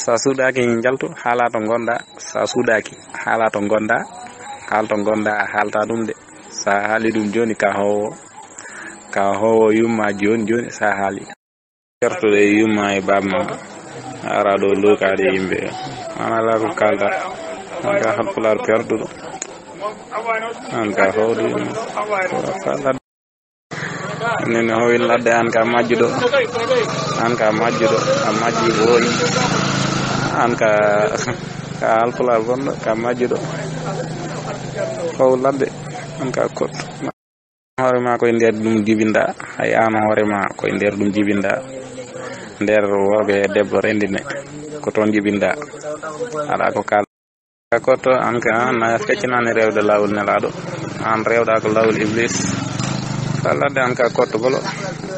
sa suuɗaki jaltu haala to gonɗa sa suuɗaki haala to gonɗa haalto gonɗa a haalta ɗum de sa haali ɗum joni ka howo yumma joni sa haali pertude yumma e babma ara ɗo lokade yimɓe an ala ko kalda an ka hakkular perduɗo an ka howde yumma nene howi ladde an ka majjuɗo a majji boyi an ka halpular bonɗo ka majjuɗo how ladde an ka kottu hoorema koye nder ɗum jibinɗa hay an hoorema koye nder ɗum jibinɗa nder worɓe e debbo rendine ko toon jibinɗa aɗa ko kalda kotto an ka na feccinani rewde lawol nelaɗo an rewɗa ko lawol iblis sa ladde an ka kotto bolo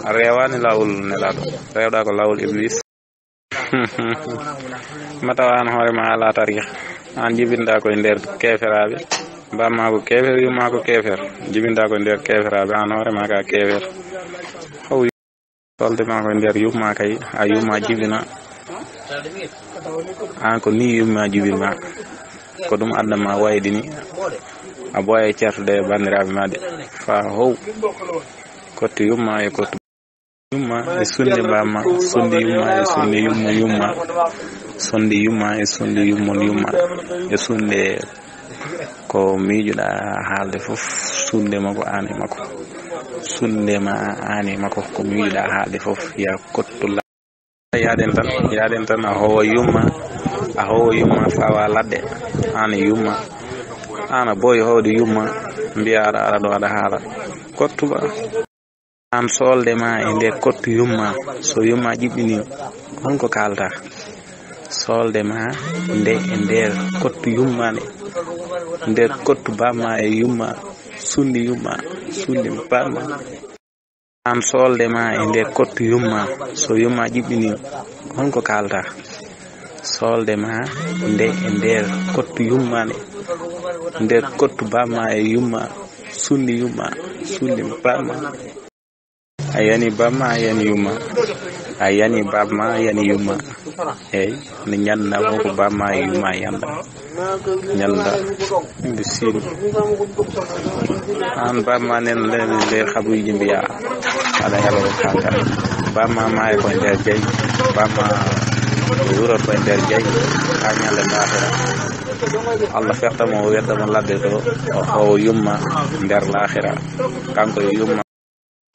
a rewani lawol nelaɗo rewɗa ko lawol iblis matawa an hoorema ala tarih an jibinɗa koye nder keferaɓe bamma ko kefer yumma ko kefer jibinɗa koye nder keferaɓe an hoorema ka kefer haw soldema koye nder yumma kay a yumma jibina an ko ni yumma jibinma ko ɗum addama waydini a boya certude bandiraɓe ma de fa how kotti yumma e kotti yumma e sunde bamma sonde yumma e sonde yumma sonde yumma e sonde yumma e sunde ko miijuɗa haalde fof sunde makko an e makko sunde ma an e makko ko miijuɗa haalde fof ya kottulla yaden tan a howo yumma fawa ladde an yumma ana boy howde yumma mbiya aɗa ɗo aɗa haala kottuba an solde ma e nder kottu yumma so yumma jiɓɓini honko kalta solde ma nde e nder kottu yumma nder kottu bamma e yumma sundi bamma an solde ma e nder kottu yumma so yumma jiɓɓini honko kalta solde ma nde e nder kottu yumma nder kottu bamma e yumma sundi bamma a yani bamma a yani yumma a yani babma a yani yumma eyyi ne ñanda ko bamma e yumma yanda ñanda mbi sin an bamma nen le habuji mbiya aɗa heɓa ko kalta bamma ma e koye nder jeyi bamma wuro koye nder jeyi ha ñande laahira Allah fettamo o weddamo ladde ɗo o yumma nder laahira kanko e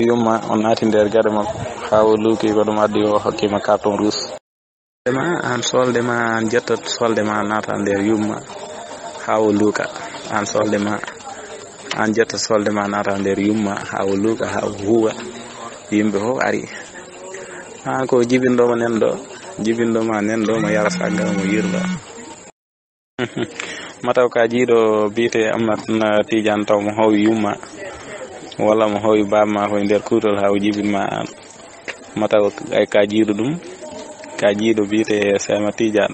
yumma o naati nder gueɗe makko ha o luuki ko ɗum addi o hokkima carton rouge ma an solde ma an jettat solde ma naata nder yumma ha o luuka an solde ma an jetta solde ma naata nder yumma ha o luuka ha o huwa yimɓe fof ari ha ko jibinɗoma nen ɗo mo yara sagga mo yirɗo mataw ka jiiɗo biite Amat Tidiane taw mo howi yumma walla mo howi bamma koye nder kuutol ha o jibinma an mataw ay ka jiiɗo ɗum ka jiiɗo biite Sema Tidiane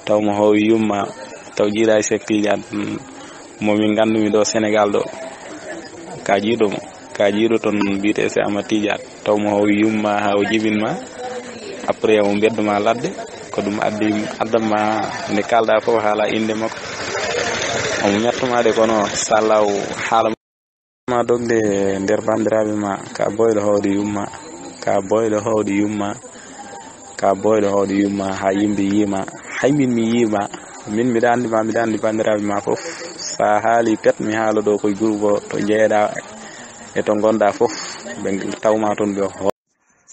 taw mo howi yumma taw jiiɗa e Sek Tidiane momin gandumi ɗo Sénégal ɗo ka jiiɗo toon biite Sema Tidiane taw mo howi yumma ha o jibinma après mo bedduma ladde ko ɗum addama nde kalɗa fof haala inde makko omo mettuma de kono sallaw haala ma dogde nder bandiraɓe ma ka boyɗo howde yumma ha yimɓe yima hay min mi yima min mbiɗa andi bandiraɓe ma fof sa haali pet mi haala ɗo koye groupe to jeeɗa e to gonɗa fof ɓe tawma toon ɓe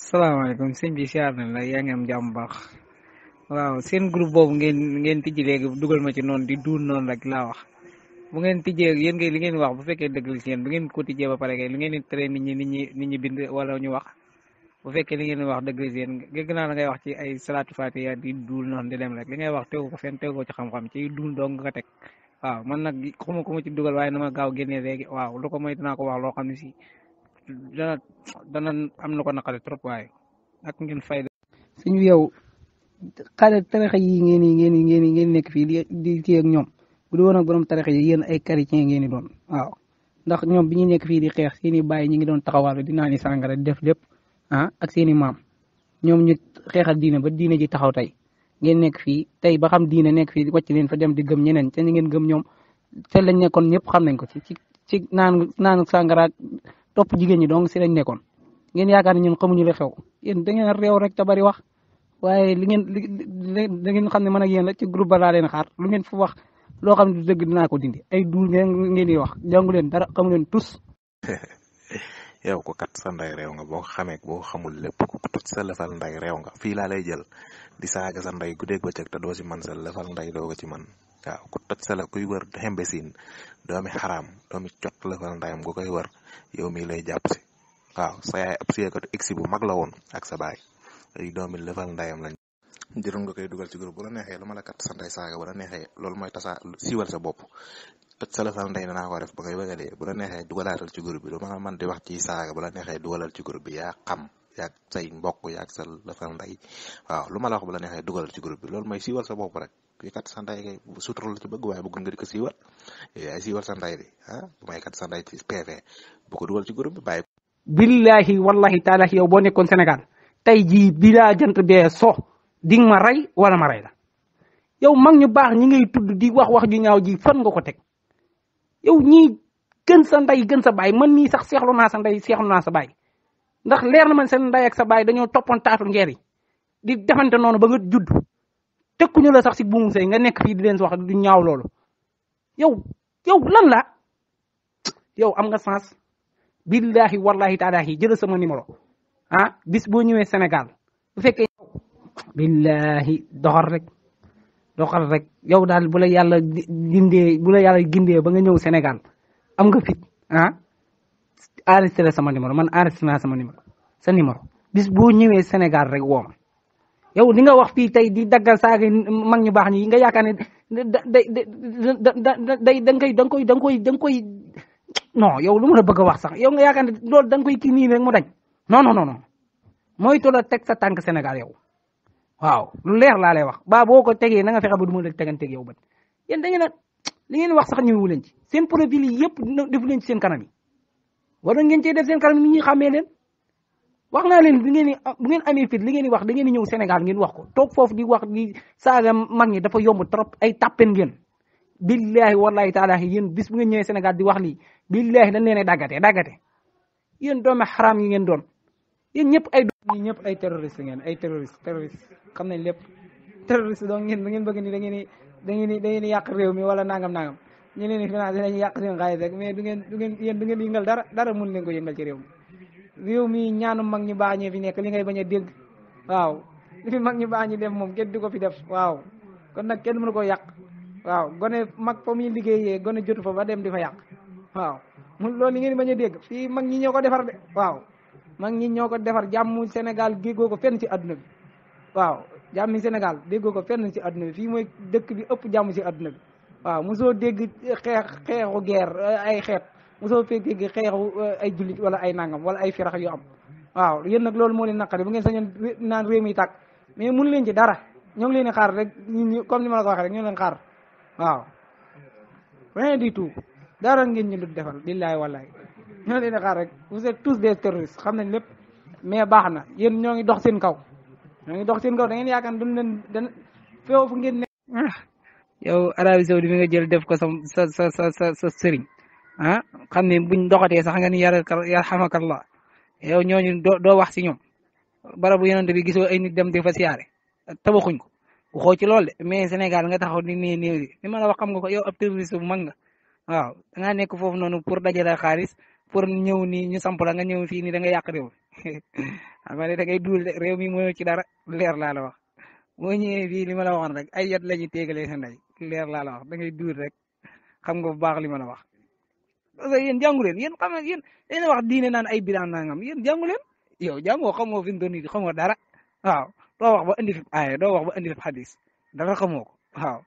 salaamaaleykum sëñ bi siyaar na la yaa ngi am jàmm baax waaw seen groupe boobu ngeen tijji léegi dugal ma ci noonu di duul noonu rek laa wax bu ngeen tijjee yéen ngay li ngeen wax bu fekkee dëgg la ci yéen bu ngeen ko tijjee ba pare kay li ngeen di tere nit ñi bind wala ñu wax bu fekkee li ngeen di wax dëgg la ci yéen gégg naa la ngay wax ci ay salaatu fatiha di duul noonu di dem rek li ngay wax tegu ko fenn tegu ko ci xam-xam ci duul dong nga teg waaw man nag xuma ko ma ci dugal waaye na ma gaaw génnee léegi waaw lu ko moy dinaa ko wax loo xam ne si dana am na ko naqari trop waaye ak ngeen fay suñu yow xale tarixa yi ngeen nekk fii di ci ak ñoom bu di woon ak borom tarixa yi yéen ay chrétien ngeen di doon waaw ndax ñoom bi ñu nekk fii di xeex seeni bàyyi ñi ngi doon taxawal di naan sàngara di def lépp ak seeni maam ñoom ñu xeexal diine ba diine ji taxaw tey ngeen nekk fii tey ba xam diine nekk fii wàcc leen fa dem di gëm ñeneen te ñi ngeen gëm ñoom te lañ nekkoon ñëpp xam nañ ko ci naan sàngara topp jigéen ñi donc si lañ nekkoon ngeen yaakaar ne ñun xamuñu la xew yéen da ngeen réew rek te bari wax waaye li da ngeen xam ne man ak yéen la ci groupe ba laa leen xaar lu ngeen fu wax loo xam ne du dëgg dinaa ko dindi ay duul ngeen di wax jàngu leen dara xamu leen tus. yow ko kat sa nday réew nga boo xamee boo xamul lépp ko toj sa lefal nday réew nga fii laa lay jël di saaga sa nday guddeeg bëccëg te doo si man sa lefal nday doo ko ci man waaw ku toj sa la kuy wër xembesin doomi xaraam doomi cot lefal ndayam nga koy wër yow mii lay jàpp si waaw sa yaay ab siyekatu egsi bu mag la woon ak sa baay ay doomi lefal ndayam lañ jërëm nga koy dugal ci groupe bu la neexee lu ma la kat sa nday saaga bu la neexee loolu mooy tasa siiwal sa bopp toj sa lefal nday danaa ko def ba ngay bëgg a dee bu la neexee dugalaatal ci groupe bi lu ma man di wax ci saaga bu la neexee dugalal ci groupe bi yaa xam yaag say mbokk yaag sa lefal nday waaw lu ma la wax bu la neexee dugalal ci groupe bi loolu mooy siiwal sa bopp rek yi kat sa nday kay sutural la ci bëgg waaye bëgg nga di ko siiwal yaay siiwal sa nday di bu may kat sa nday ci PV bu ko dugal ci groupe bi bàyyi. billahi wallahi taala yow boo nekkoon Sénégal tey jii bi laa jant bee so di nga ma rey wala ma rey la yow mag ñu baax ñi ngay tudd di wax ju ñaaw ji fan nga ko teg yow ñii gën sa nday gën sa baay man mii sax seexlu naa sa nday seexlu naa sa baay ndax leer na man seen nday ak sa baay dañoo toppoon taatu ngeer yi di defante noonu ba nga judd tekkuñu la sax si buumu sëy nga nekk fii di leen wax du ñaaw loolu yow lan la yow am nga sens billahi wallahi taalahi jël sama numéro bis boo ñëwee Sénégal bu fekkee billahi doxal rek yow daal bu la yàlla gindee ba nga ñëw Sénégal am nga fit enregistré sama numéro man enregistré naa sama numéro sa numéro bis boo ñëwee Sénégal rek woo ma yow li nga wax fii tey di daggal saaga mag ñu baax ñi nga yaakaar ne da nga koy non yow lu ma la bëgg a wax sax yow nga yaakaar ne loolu da nga koy kii nii rek mu dañ non mooy tola teg sa tànk Sénégal yow waaw lu leer laa lay wax ba boo ko tegee na nga fexe ba du ma la teganteeg yow ba yéen da ngeen a li ngeen wax sax ñëwu leen ci seen profil yi yëpp defu leen ci seen kanam yi war ngeen cee def seen kanam yi ñuy xàmmee leen wax naa leen bu ngeen amee fit li ngeen di wax da ngeen di ñëw Sénégal ngeen wax ko toog foofu di wax di saaga mag ñi dafa yomb trop ay tàppen ngeen billahi wallahi taala yéen bis bu ngeen ñëwee Sénégal di wax lii billahi dañ leen a daggate yéen doomi xaraam yi ngeen doon yéen ñëpp ay terroriste ngeen ay terroriste xam nañ lépp terroriste donc ngeen bëgg ni da ngeen di yàq réew mi wala nangam ñu leen di financé dañuy yàq seen xaalis rek mais du ngeen yëngal dara mun leen ko yëngal ci réew mi ñaanu mag ñu baax ñi fi nekk li ngay bañ a dégg waaw li fi mag ñu baax ñi def moom kenn du ko fi def waaw kon nag kenn mënu ko yàq waaw gone mag fa muy liggéeyee gone jotu fa ba dem di fa yàq waaw loolu li ngeen di bañ a dégg fii mag ñi ñoo ko defar de waaw mag ñi ñoo ko defar jàmmu Sénégal déggoo ko fenn ci adduna bi waaw jàmmi Sénégal déggoo ko fenn ci adduna bi fii mooy dëkk bi ëpp jàmm ci adduna bi waaw mosoo dégg xeexu guerre ay xeet mosoo fee dégg xeexu ay jullit wala ay nangam wala ay firax yu am waaw yéen nag loolu moo leen naqari bu ngeen sañoon naan réew mi tàkk mais mënu leen ci dara ñoo ngi leen di xaar rek ñun comme ni ma la ko waxee rek ñoo leen xaar waaw rien du tout dara ngeen ñu du defal billahi wallahi ñoo leen di xaar rek vous êtes tous des terroristes xam nañ lépp mais baax na yéen ñoo ngi dox seen kaw da ngeen yaakaar ne duñ leen foofu ngeen ne yow Arabie Saoudite mi nga jël def ko sa sëriñ xam ne buñ doxatee sax nga ni yarhamakallah yow ñooñu doo wax si ñoom barabu yonent bi gisoo ay nit dem di fa siyaare tabaxuñ ko waxoo ci loolu de mais Sénégal nga taxaw ni néew li ma la wax xam nga ko yow ab terroriste bu mag nga waaw da ngaa nekk foofu noonu pour dajale xaalis pour ñëw ni ñu samp la nga ñëw fii ni da nga yàq réew xam nga da ngay duul réew mi mënoo ci dara leer laa la wax boo ñëwee fii li ma la waxoon rek ay yat la ñuy téegalee sa ndey leer laa la wax da ngay duul rek xam nga bu baax li ma la wax parce que yéen jàngu leen yéen xam nga yéen dañuy wax diine naan ay bilan nangam yéen jàngu leen yow jàngoo xamoo fi mu doon nii xamoo dara waaw doo wax ba indi fi aaya doo wax ba indi fi xadis dara xamoo ko waaw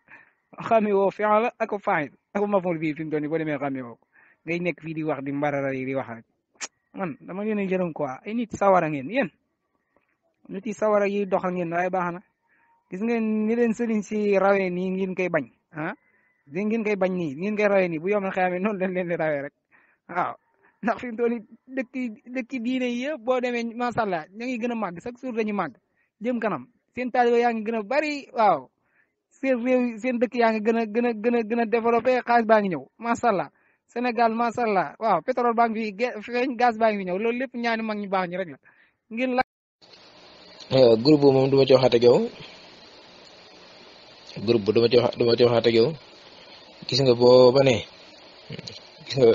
xamee woo fi'l ak faa'il ak maf'ul bii fi mu doon nii boo demee xamee woo ko ngay nekk fii di wax di mbarara yi di wax rek man dama leen a jërëm quoi ay nit sawara ngeen yéen nit yi sawara yi doxal ngeen waaye baax na gis ngeen ni leen sëriñ si rawee nii ngeen koy bañ di ngeen koy bañ nii ngeen koy rawee nii bu yomal xamee noonu leen leen di rawee rek waaw ndax fi mu toll nii dëkk diine yi yëpp boo demee macha allah ña ngi gën a màgg chaque jour dañu màgg jëm kanam seen taalibe yaa ngi gën a bari waaw seen réew seen dëkk yaa ngi gën a développé xaalis baa ngi ñëw macha allah Sénégal macha allah waaw pétrole baa ngi fi feeñ gaz baa ngi fi ñëw loolu lépp ñaani mag ñu baax ñi rek la ngeen la groupe bu moom du ma ci waxaat ak yow groupe bu du ma ci waxaat ak yow gis nga boo ba ne gis nga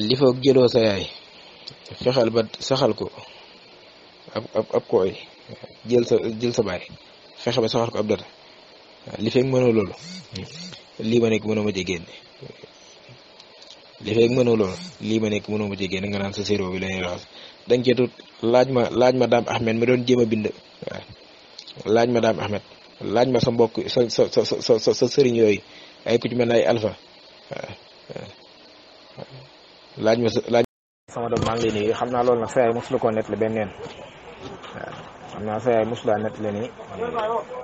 li foog jëloo sa yaay fexeel ba saxal ko ab koy jël sa baay fexe ba saxal ko ab data li fekk mënoo loolu lii ma nekk mënoo ma ci génne li fekk mënoo loolu lii ma nekk mënoo ma ci génne nga naan sa séeréer bi la ñuy raxas dañ cee tut laaj ma daam Ahmed mi doon jéem a bind waaw laaj ma daam Ahmed laaj ma sa mbokk sa sëriñ yooyu ay ku ci mel ne ay alpha laaj ma sama doom maa ngi lay nuyu xam naa loolu nag sa yaay mosu la koo nettali benn yoon waaw xam naa sa yaay mosu laa nettali ni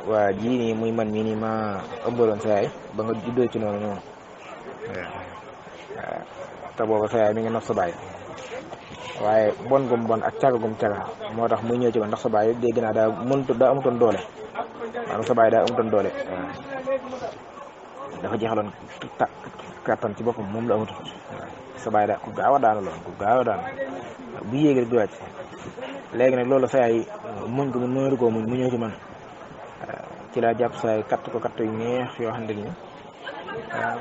waa ji nii muy man mii nii ma ëmbaloon sa yaay ba nga juddoo ci noonu waaw te booba sa yaay mi ngi nof sa baay waaye bon gum bon ak caga gum caga moo tax muy ñëw ci man ndax sa baay dégg naa daa amutoon doole maanaam sa baay daa amutoon doole waaw dafa jeexaloon kattan ci boppam moom la amutoon waaw sa baay daa ku gaaw a daanu loon ku gaaw a daanu bu yéegi rek di wàcc léegi nag loolu sa yaay muñ ko mu mënatu koo muñ mu ñëw ci man ci laa jàpp sa yaay katt ko katt yu neex yoo xamante ni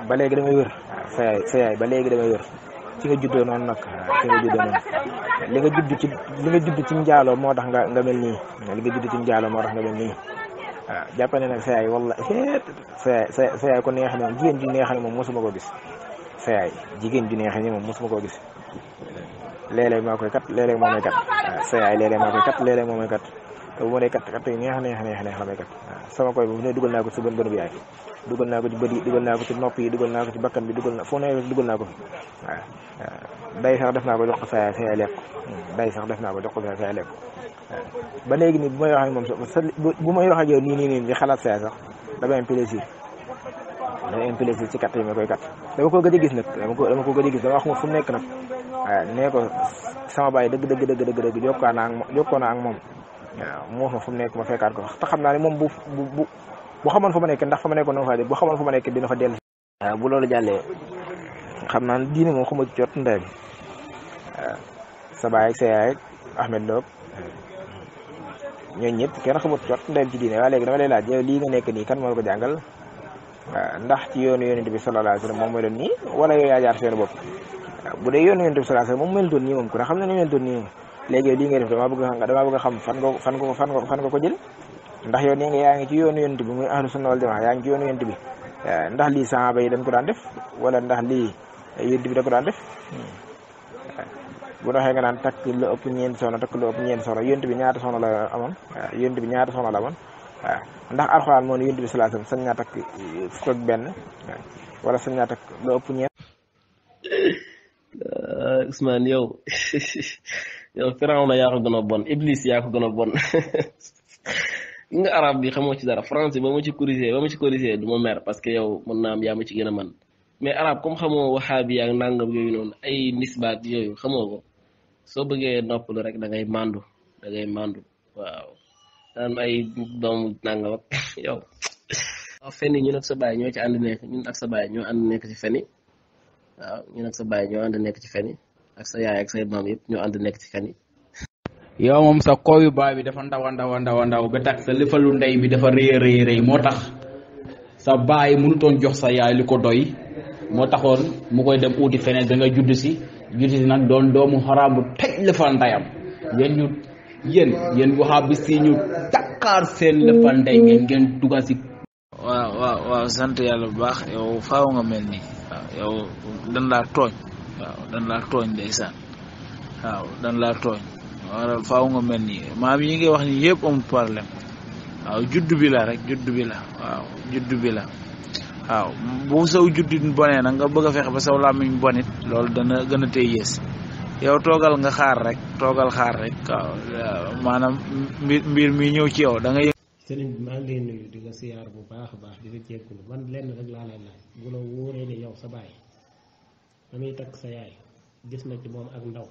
ba léegi damay wér sa yaay ba léegi damay wér ci nga juddoo noonu nag ci nga juddoo noonu li nga judd ci njaaloo moo tax nga mel nii li nga judd ci njaaloo moo tax nga mel nii waaw jàpp ne nag sa yaay walla sa yaay ko neex ne moom jigéen ju neex ne moom mosuma ko gis sa yaay jigéen ju neex ne moom mosuma koo gis léeg-léeg maa koy kat léeg-léeg moo may kat waaw sa yaay léeg-léeg maa koy kat léeg-léeg moo may kat te bu ma dee kat yu neex la may kat waaw sama koy bu ne dugal naa ko ci bën bi yaay dugal naa ko ci bët yi dugal naa ko ci nopp yi dugal naa ko ci bakkan bi dugal naa ko fi waaw day sax def naa ko jox ko sa yaay lekk day sax def naa ko jox ko sa yaay lekk ba léegi nii bu may wax ak moom bu may wax ak yow nii di xalaat sa yaay sax damay am plaisir ci kat yi ma koy kat dama ko gëj a gis nag dama ko gëj a gis dama xamul fu mu nekk nag waaw nee ko sama baay dëgg jokkoo naa ak moom waaw mu wax ma fu mu nekk ma fekkaat ko te xam naa ne moom bu xamoon fa ma nekk ndax fa ma nekkoon na ma faa bu xamoon fa ma nekk dina fa dellu. waaw bu loolu jàllee xam naa ne diine moom xamu ci jot ndeyam waaw sa baay ak sa yaay ak Ahmed Lo ñooñu ñëpp kenn xamut jot ndeyam ci diine waaye léegi dama lay laaj yow lii nga nekk nii kan moo la ko jàngal waaw ndax ci yoonu yonent bi sallallahu alayhi wa sallam moom mooy doon nii wala yow yaa jaar seen bopp waaw bu dee yoonu yonent bi sallallahu alayhi wa sallam moom melutoon nii moom ku ne xam na ne melutoon nii moom léegi yow lii ngay def damaa bëgg a xam fan nga ko jël ndax yow nee nga yaa ngi ci yoonu yonent bi muy ahlu sunna wal jamaa yaa ngi ci yoonu yonent bi ndax lii sahaaba yi dañ ko daan def wala ndax lii yonent bi da ko daan def bu doxee nga naan takk lu ëpp ñeenti soxna yonent bi ñaata soxna la amoon waaw yonent bi ñaata soxna la amoon waaw ndax alxuraan moo ne yonent bi sallallahu alayhi wasallam sañ naa takk fukk ak benn wala sañ naa takk lu ëpp ñeent. Ousmane yow Firawna yaa ko gën a bon Iblis yaa ko gën a bon nga arab bi xamoo ci dara français ba ma ci corrigé du ma mer parce que yow mën naa am yaa ma ci gën a man mais arab comme xamoo waxaabi ak nangam yooyu noonu ay nisbaat yooyu xamoo ko soo bëggee noppalu rek da ngay mandu waaw daan ay doomu nangam ak yow waaw fenn ñun ak sa baay ñoo ci ànd nekk ñun ak sa baay ñoo ànd nekk ci fenn waaw ñun ak sa baay ñoo ànd nekk ci fenn ak sa yaay ak say maam yëpp ñoo ànd nekk ci fenn yow moom sa kooyu baay bi dafa ndaw ba tax sa lëfalu ndey bi dafa rëy moo tax sa baay mënutoon jox sa yaay li ko doy moo taxoon mu koy dem uuti feneen da nga judd si nag doon doomu xaraam bu tëj lëfal ndeyam yéen wahabis yi ñu takkaar seen lëfal ndey ngeen dugal si. waaw sant yàlla bu baax yow faaw nga mel nii waaw yow dan laa tooñ ndeysaan waaw dan laa tooñ waral faaw nga mel nii maam yi ngay wax ni yëpp amul problème waaw juddu bi la waaw bu saw juddit bonee nag nga bëgg a fexe ba saw làmmiñ bonit loolu dana gën a tey yées yow toogal xaar rek waaw maanaam mbir mi ñëw ci yow da nga sëriñ bi maa ngi lay nuyu di la siyaar bu baax a baax di la jéggulu man lenn rek laa lay laaj bu la wóoree ne yow sa baay damay takk sa yaay gis na ci moom ak ndaw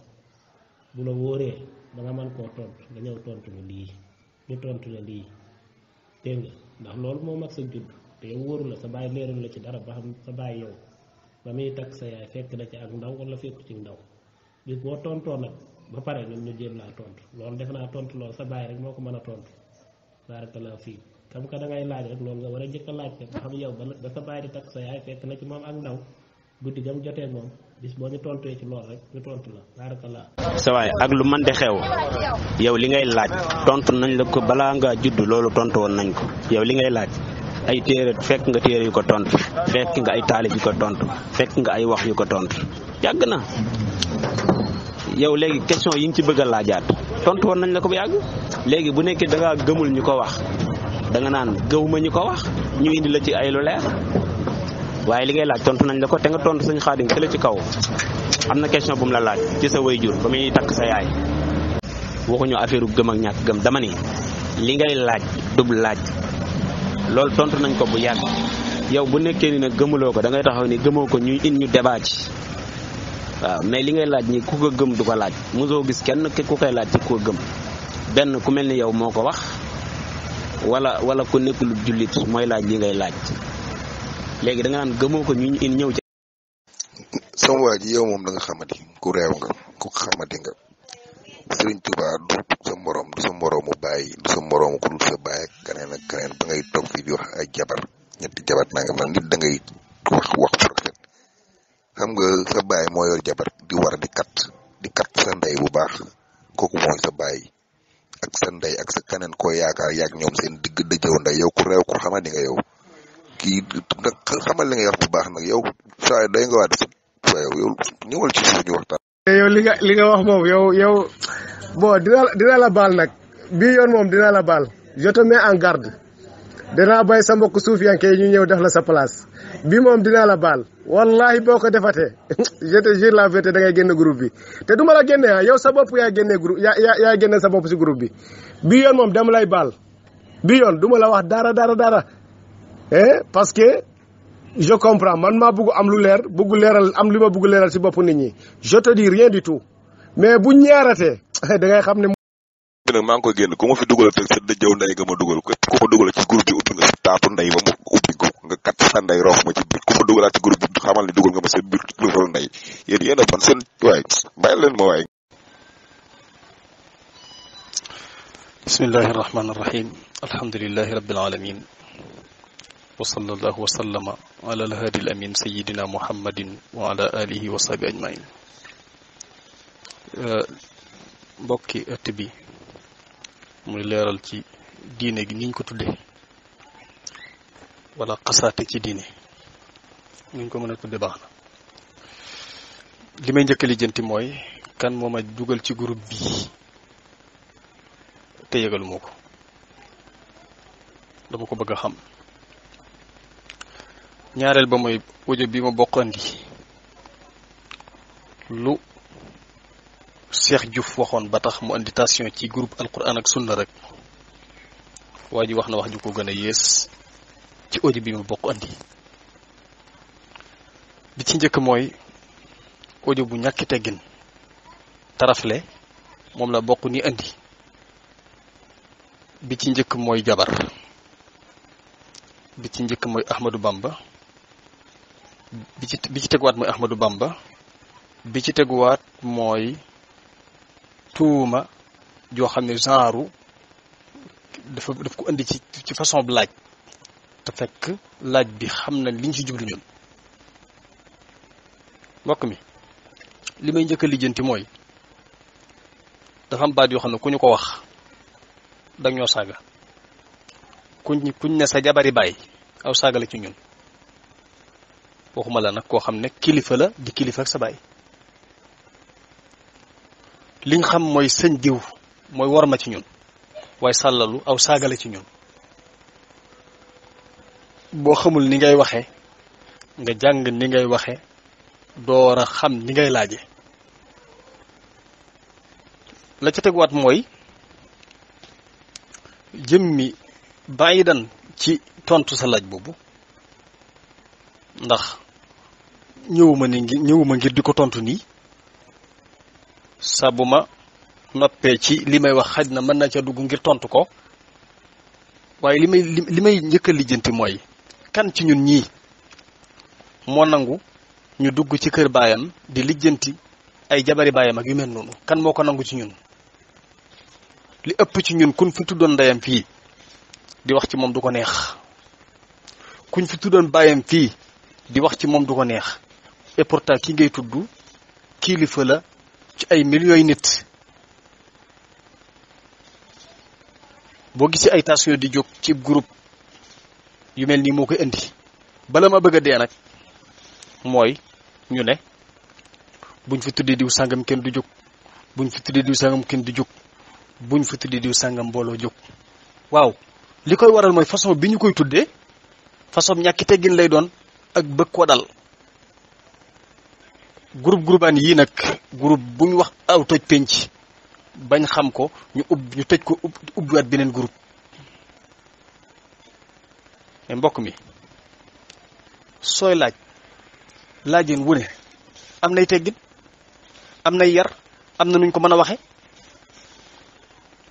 bu la wóoree ba nga mën koo tontu nga ñëw tontu ñu lii ñu tontu la lii dégg nga ndax loolu moo mag sa judd te yow wóoru la sa baay leerul la ci dara ba xam sa baay yow ba muy takk sa yaay fekk na ci ak ndaw wala fekku ci ndaw bis boo tontoo nag ba pare ñun ñu jéem laa tontu loolu def naa tontu loolu sa baay rek moo ko mën a tontu barakallahu fii xam ka da ngay laaj rek loolu nga war a njëkk a laaj te ba xam yow ba sa baay di takk sa yaay fekk na ci moom ak ndaw guddi gam jotee moom bis boo ñu tontee ci loolu rek ñu tontu la barakallahu sa waay ak lu mën di xew yow li ngay laaj tontu nañ la ko balaa ngaa judd loolu tontu woon nañ ko yow li ngay laaj ay téere fekk nga téere yu ko tontu fekk nga ay taalif yu ko tontu fekk nga ay wax yu ko tontu yàgg na yow léegi question yi nga ci bëgg a laajaat tontu woon nañ la ko bu yàgg léegi bu nekkee da ngaa gëmul ñu ko wax da nga naan gëwuma ñu ko wax ñu indi la ci ay lu leer waaye li ngay laaj tontu nañ la ko te nga tontu sëñ Xaadim fële ci kaw am na question bu mu la laaj ci sa wayjur ba muy takk sa yaay waxuñu affaire gëm ak ñàkk gëm dama ni li ngay laaj dub laaj loolu tontu nañ ko bu yàgg yow bu nekkee ni nag gëmuloo ko da ngay taxaw ni gëmoo ko ñuy indi ñu débat ci waaw mais li ngay laaj ñi ku ko gëm du ko laaj mosoo gis kenn ku koy laaj ci ku ko gëm benn ku mel ni yow moo ko wax wala ku nekkul jullit mooy laaj li ngay laaj léegi da nga naan gëmoo ko ñu indi ñëw ci. sama waa ji yow moom da nga xamati ku réew nga ku xamati nga Sëriñ Tuubaa du sa morom du sa moroomu bàyyi du sa moroomu ku dul sa bàyyi ak keneen ak keneen ba ngay toog fii di wax ay jabar ñetti jabar naa nga mel nit da ngay wax bu rafet xam nga sa bàyyi moo yor jabar di war di kat sa ndey bu baax kooku mooy sa bàyyi ak sa ndey ak sa keneen koo yaakaar yaag ñoom seen digg dëjëw ndey yow ku réew ku xamati nga yow kii nag xamal li ngay wax bu baax nag yow saa day nga waa def yow ñëwal ci suuf ñu waxtaan. yow li nga wax moom yow bon dina la baal nag bii yoon moom dina la baal je te mets en garde dinaa bay sa mbokk suufiyanke yi ñu ñëw def la sa place bi moom dina la baal wallahi boo ko defatee je te jure la vérité da ngay génn groupe bi te duma la génne yow sa bopp yaa génne groupe yaa génne sa bopp si groupe bi bii yoon moom dama lay baal bii yoon duma la wax dara parce que je comprends man maa bëgg am lu leer bëgg leeral am li ma bëgg leeral ci bopp nit ñi je te dis rien du tout mais bu ñaaratee da ngay xam ne. nag maa ngi koy génn ku ma fi dugal teg sa dëjëw ndey nga ma dugal képp ku ma dugal ci groupe bi ubbi nga sa taatu ndey ba mu ubbi ko nga kat sa ndey roof ma ci biir ku ma dugalaat ci groupe bi xamal ni dugal nga ma seen biir lu ndey yéen a bon seen waay bàyyi leen ma waay. bismillahi rahmaani rahim alhamdulillahi rabbil alamin wa sallallahu wa sallama ala alhadi al amin sayidina muhammadin wa ala alihi wa sahbi ajmain mbokki ëtt bi muy leeral ci diine gi niñ ko tudde wala xasaate ci diine niñ ko mën a tudde baax na li may njëkk a lijjanti mooy kan moo ma dugal ci groupe bi te yëgaluma ko dama ko bëgg a xam ñaareel ba mooy audio bi ma bokk andi lu Cheikh Diouf waxoon ba tax mu invitation ci groupe alquran ak sunna rek waa ji wax na wax ju ko gën a yées ci audio bi ma bokk andi bi ci njëkk mooy audio bu ñàkki teggin tarafle moom la bokk ni andi bi ci njëkk mooy jabar bi ci njëkk mooy Ahmadou Bamba bi ci teguwaat mooy Ahmadou Bamba bi ci teguwaat mooy tuuma joo xam ne genre daf ko indi ci façon bu laaj te fekk laaj bi xam na liñ ci jublu ñun mbokk mi li may njëkk a lijjanti mooy dafa am baat yoo xam ne ku ñu ko wax dag ñoo saaga kuñ ne sa jabari baay aw saaga la ci ñun waxuma la nag koo xam ne kilifa la di kilifa ak sa baay liñ xam mooy sëñ diw mooy war ma ci ñun waaye sàllalu aw saaga la ci ñun boo xamul ni ngay waxe nga jàng ni ngay waxe door a xam ni ngay laaje la ca teguwaat mooy jëmmi bàyyi dan ci tontu sa laaj boobu ndax ñëwuma ngir di ko tontu nii saa bu ma noppee ci li may wax xaj na mën na ca dugg ngir tontu ko waaye li may njëkk a lijjanti mooy kan ci ñun ñii moo nangu ñu dugg ci kër baayam di lijjanti ay jabari baayam ak yu mel noonu kan moo ko nangu ci ñun li ëpp ci ñun kuñ fi tuddoon ndeyam fii di wax ci moom du ko neex kuñ fi tuddoon baayam fii di wax ci moom du ko neex et pourtant ki ngay tudd kilifa la ci ay millions yi nit boo gisee ay tension di jóg ci groupe yu mel nii moo koy indi bala ma bëgg a dee nag mooy ñu ne buñ fi tuddee diw sàngam kenn du jóg buñ fi tuddee diw sàngam kenn du jóg buñ fi tuddee diw sàngam mbooloo jóg waaw li koy waral mooy façon bi ñu koy tuddee façon ñàkki teggin lay doon ak bëgg ko dal groupaan yii nag groupe bu ñu wax aw toj penc bañ xam ko ñu tëj ko ubbiwaat beneen groupe mais mbokk mi sooy laajeen wu ne am nay teggin am nay yar am na nuñ ko mën a waxe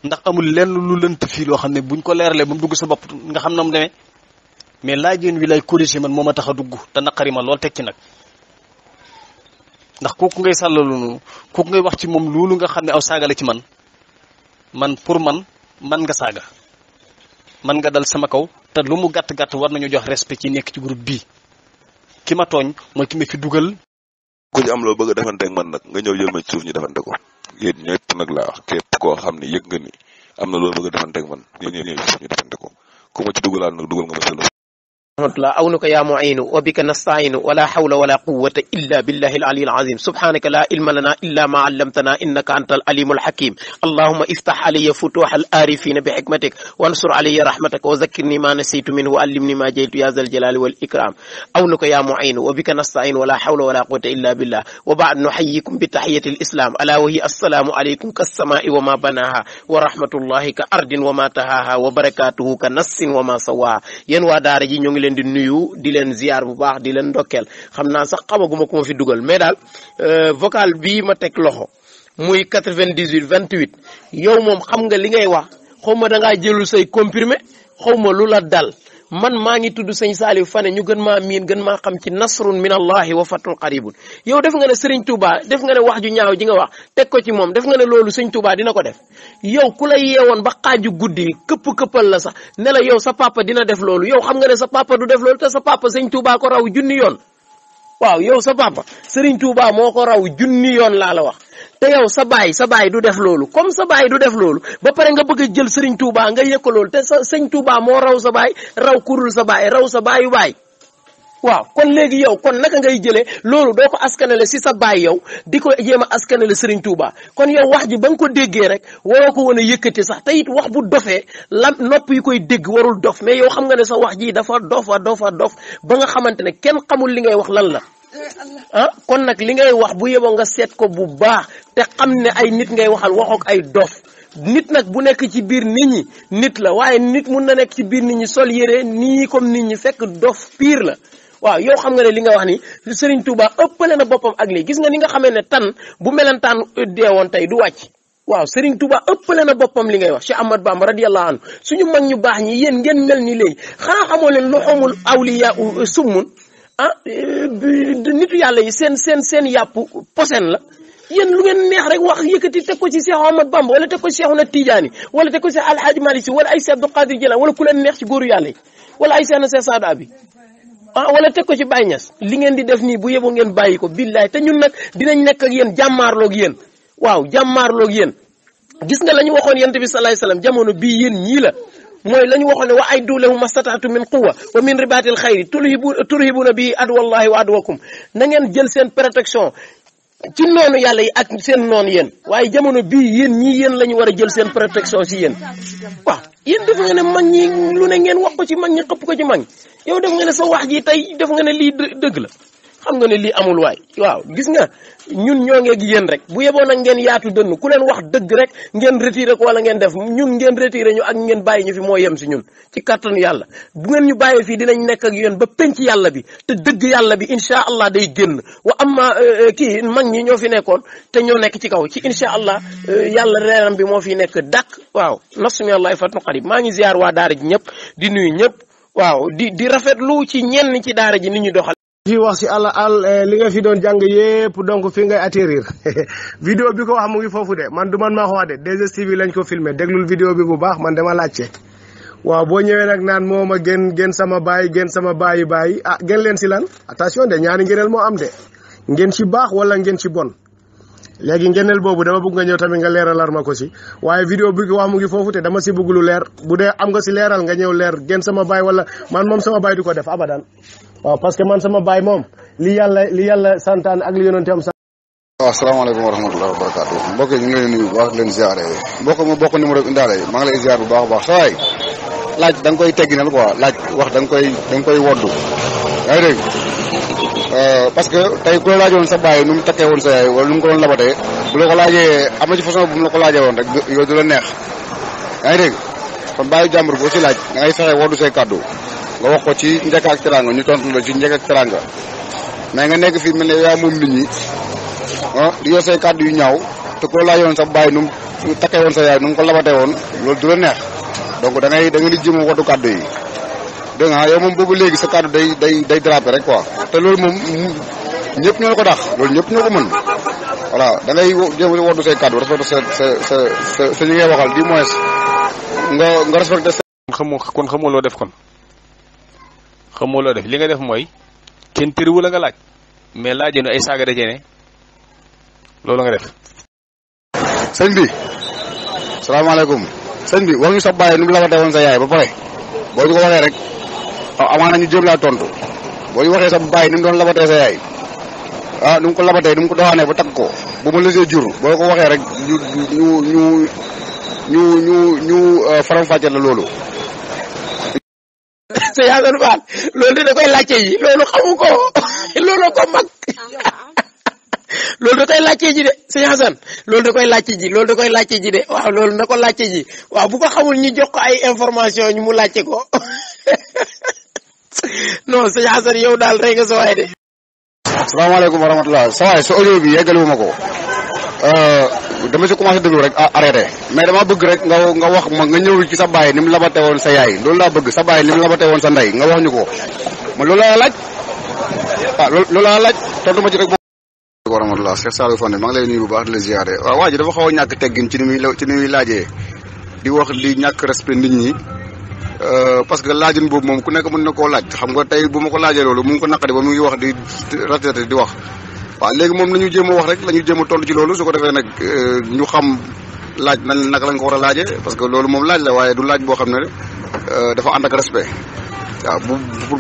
ndax amul lenn lu lënt fii loo xam ne buñ ko leeralee ba mu dugg sa bopp nga xam na mu demee mais laajeen wi lay corriger man moo ma tax a dugg te naqari ma lool tekki nag ndax kooku ngay sàllalu noonu kooku ngay wax ci moom loolu nga xam ne aw saaga la ci man pour man nga saaga man nga dal sama kaw te lu mu gàtt-gàtt war nañu jox respect ci nekk ci groupe bii ki ma tooñ mooy ki ma fi dugal ku ci am loo bëgg a defante ak man nag nga ñëw jël ma ci suuf ñu defante ko yéen ñëpp nag laa wax képp koo xam ne yëg nga ni am na loo bëgg a defante ak man ñëw ci suuf ñu defante ko ku ma ci dugalaal nag dugal nga ma solo rahmatullah awnuka ya mu'inu wa bika nasta'inu wala hawla wala quwwata illa billahi al-ali al-azim subhanaka la ilma lana illa ma 'allamtana innaka antal alimul hakim allahumma iftah alayya futuha al-arifin bi hikmatik wansur alayya rahmatak wa zakkirni ma nasitu minhu wa allimni ma jahiltu ya zal jalali wal ikram awnuka ya mu'inu wa bika nasta'inu wala hawla wala quwwata illa billah wa ba'd nuhayyikum bi tahiyyati al-islam ala wa hiya assalamu alaykum kas-sama'i wa ma banaha wa rahmatullahi ka ardin wa ma tahaha wa barakatuhu ka nassin wa ma sawaha yen wa daara ji leen di nuyu di leen ziar bu baax di leen ndokkeel xam naa sax xamaguma ko ma fi dugal mais daal vocal bii ma teg loxo muy 98 28 yow moom xam nga li ngay wax xaw ma da ngaa jëlul say comprimé xaw ma lu la dal man maa ngi tudd sëñ Saliou Fane ñu gën maa miin gën maa xam ci nasrun min allahi wa fatul qaribun yow def nga ne Serigne Touba def nga ne wax ju ñaaw ji nga wax teg ko ci moom def nga ne loolu sëñ Touba dina ko def yow ku la yeewoon ba xaaju guddi këppal la sax ne la yow sa papa dina def loolu yow xam nga ne sa papa du def loolu te sa papa sëñ Touba ko raw junni yoon waaw yow sa papa Serigne Touba moo ko raw junni yoon laa la wax te yow sa baay du def loolu comme sa baay du def loolu ba pare nga bëgg a jël Serigne Touba nga yëkk loolu te sa sëñ Touba moo raw sa baay raw kurul sa baay raw sa baayu baay waaw kon léegi yow kon naka ngay jëlee loolu doo ko askanale si sa baay yow di ko jéem a askanale Serigne Touba kon yow wax ji ba nga ko déggee rek waroo ko woon a yëkkati sax te it wax bu dofee nopp yi koy dégg warul dof mais yow xam nga ne sa wax ji dafa dof ba nga xamante ne kenn xamul li ngay wax lan la kon nag li ngay wax bu yeboo nga seet ko bu baax te xam ne ay nit ngay waxal waxook ay dof nit nag bu nekk ci biir nit ñi nit la waaye nit mun na nekk ci biir nit ñi sol yére nii comme nit ñi fekk dof pire la waaw yow xam nga ne li nga wax ni Serigne Touba ëppale na boppam ak lii gis nga ni nga xamee ne tan bu melentaan deewoon tey du wàcc waaw Serigne Touba ëppale na boppam li ngay wax Cheikh Ahmad Bamba radiyallahu anhu suñu mag ñu baax ñi yéen ngeen mel ni léegi xanaa xamoo leen luhumul awliya summun nitu yàlla yi seen yàpp posen la yéen lu ngeen neex rek wax yëkkati teg ko ci Cheikh Ahmad Bamba wala teg ko ci Cheikhuna Tidiane wala teg ko ci Alhaji Malick Sy wala ay Cheikh Abdou Qadir Jilani wala ku leen neex ci góoru yàlla yi wala ay Cheikh Saada bi wala teg ko ci Baye Niass li ngeen di def nii bu yeboo ngeen bàyyi ko billahi te ñun nag dinañ nekk ak yéen jàmmaarloog yéen waaw jàmmaarloog yéen gis nga la ñu waxoon yonent bi sallallahu alayhi wasallam jamono bii yéen ñii la mooy la ñu waxoon ne wa aydu lahu mastata'tum min quwwa wa min ribatil xayri turhibuna bi adwallahi wa adwakum na ngeen jël seen protection ci noonu yàlla yi ak seen noonu yéen waaye jamono bii yéen ñii yéen la ñu war a jël seen protection si yéen waaw yéen def nga ne mag ñi lu ne ngeen wax ko ci mag ñi xëpp ko ci mag ñi yow def nga ne sa wax ji tey def nga ne lii dëgg la xam nga ne lii amul waay waaw gis nga ñun ñoo ngeeg yéen rek bu yeboon nag ngeen yaatu dënn ku leen wax dëgg rek ngeen retiré ko wala ngeen def ñun ngeen retiré ñu ak ngeen bàyyi ñu fi moo yem si ñun ci kattanu yàlla bu ngeen ñu bàyyee fii dinañ nekk ak yéen ba penc yàlla bi te dëgg yàlla bi incha allah day génn wa amma kii mag ñi ñoo fi nekkoon te ñoo nekk ci kaw ci incha allah yàlla reeram bi moo fi nekk dàq waaw nasmi allah fatnu qarib maa ngi ziar waa daara ji ñëpp di nuyu ñëpp waaw di rafetlu ci ñenn ci daara ji ni ñu doxal fi wax si li nga fi doon jàng yépp donc fi ngay atterrir vidéo bi ko wax mu ngi foofu de man du man maa ko wax de 2STV lañ ko filmé déglul vidéo bi bu baax man dama laajte waaw boo ñëwee nag naan moo ma gën sama baay gën sama baayi gën leen si lan attention de ñaari ngëneel moo am de ngeen ci baax wala ngeen ci bon léegi ngëneel boobu dama bëgg nga ñëw tamit nga leeralar ma ko si waaye vidéo bi ko wax mu ngi foofu te dama si bëgg lu leer bu dee am nga si leeral nga ñëw leer gën sama baay wala man moom sama baay du ko def abadan waaw parce que man sama baay moom li yàlla santaan ak li yonente am waaw asalaamaaleykum wa rahmatulah wa barakaatu mbokk yi ñu ngi leen nuyu bu baax leen ziare mbokk ma bokk numéro indaale maa ngi lay ziar bu baax a baax sawaay laaj da nga koy tegginal quoi laaj wax da nga koy woddu yaa ngi dégg parce que tey ku la laajoon sa baay nu mu takkee woon sa yaay wala nu mu ko doon labatee bu la ko laajee am na ci façon bu mu la ko laajee woon rek yow du la neex yaa ngi dégg kon baayu jàmbur boo ci laaj da ngay fexe woddu say kàddu nga wax ko ci njëkk ak teranga ñu tontu la ci njëkk ak teranga mais nga nekk fii mel ne yaa moom nit ñi di yor say kàddu yu ñaaw te ko laajoon sa baay nu mu takkee woon sa yaay nu mu ko labatee woon loolu du la neex donc da nga di jéem a woddu kàddu yi dégg nga yow moom boobu léegi sa kàddu day drapé rek quoi te loolu moom ñëpp ñoo la ko dax loolu ñëpp ñoo ko mën voilà da ngay jéem a woddu say kàddu respecté sa ñi ngay waxal du moins nga respecté kon xamoo loo def kon xamoo loo def li nga def mooy kenn tëriwu la nga laaj mais laajee ay saaga dajee ne loolu nga def. sëñ bi salaamaaleykum sëñ bi wax ñu sa baay nu mu labatee woon sa yaay ba pare boo ñu ko waxee rek amaana ñu jéem laa tontu boo ñu waxee sa baay ni mu doon labatee sa yaay nu mu ko labatee nu mu ko doxaanee ba takk ko bu ma lësee jur boo ko waxee rek ñu faram-fàcceel la loolu. sa yaakaar baal loolu da koy laajte ji loolu xamu ko loolu ko mag loolu da koy laajte ji de sëñ Hassan loolu da koy laajte ji loolu da koy laajte ji de waaw loolu na ko laajte ji waaw bu ko xamul ñu jox ko ay information ñu mu laajte ko non sëñ Hassan yow daal rey nga sa waay de. asalaamaaleykum wa rahmatulah sa waay sa audio bi yeggaliwu ma ko dama si commencé déglu rek arrêté mais dama bëgg rek nga wax ma nga ñëw ci sa baay ni mu labate woon sa yaay loolu laa bëgg sa baay ni mu labate woon sa ndey nga wax ñu ko man loolu laa laaj loolu laa laaj tontu ma ci rek. wa rahmatulah Cheikh Saliou Fane maa ngi lay nuyu bu baax di la ziare waaw waa ji dafa xaw a ñàkk teggin ci ni muy laajee di wax di ñàkk respect nit ñi parce que laajin boobu moom ku nekk mën na koo laaj xam nga tey bu ma ko laajee loolu mu ngi ko naqari ba mu ngi wax di raté di wax waaw léegi moom nañu jéem a wax rek la ñu jéem a tontu ci loolu su ko defee nag ñu xam laaj nan naka lañ ko war a laajee parce que loolu moom laaj la waaye du laaj boo xam ne dafa ànd ak respect waaw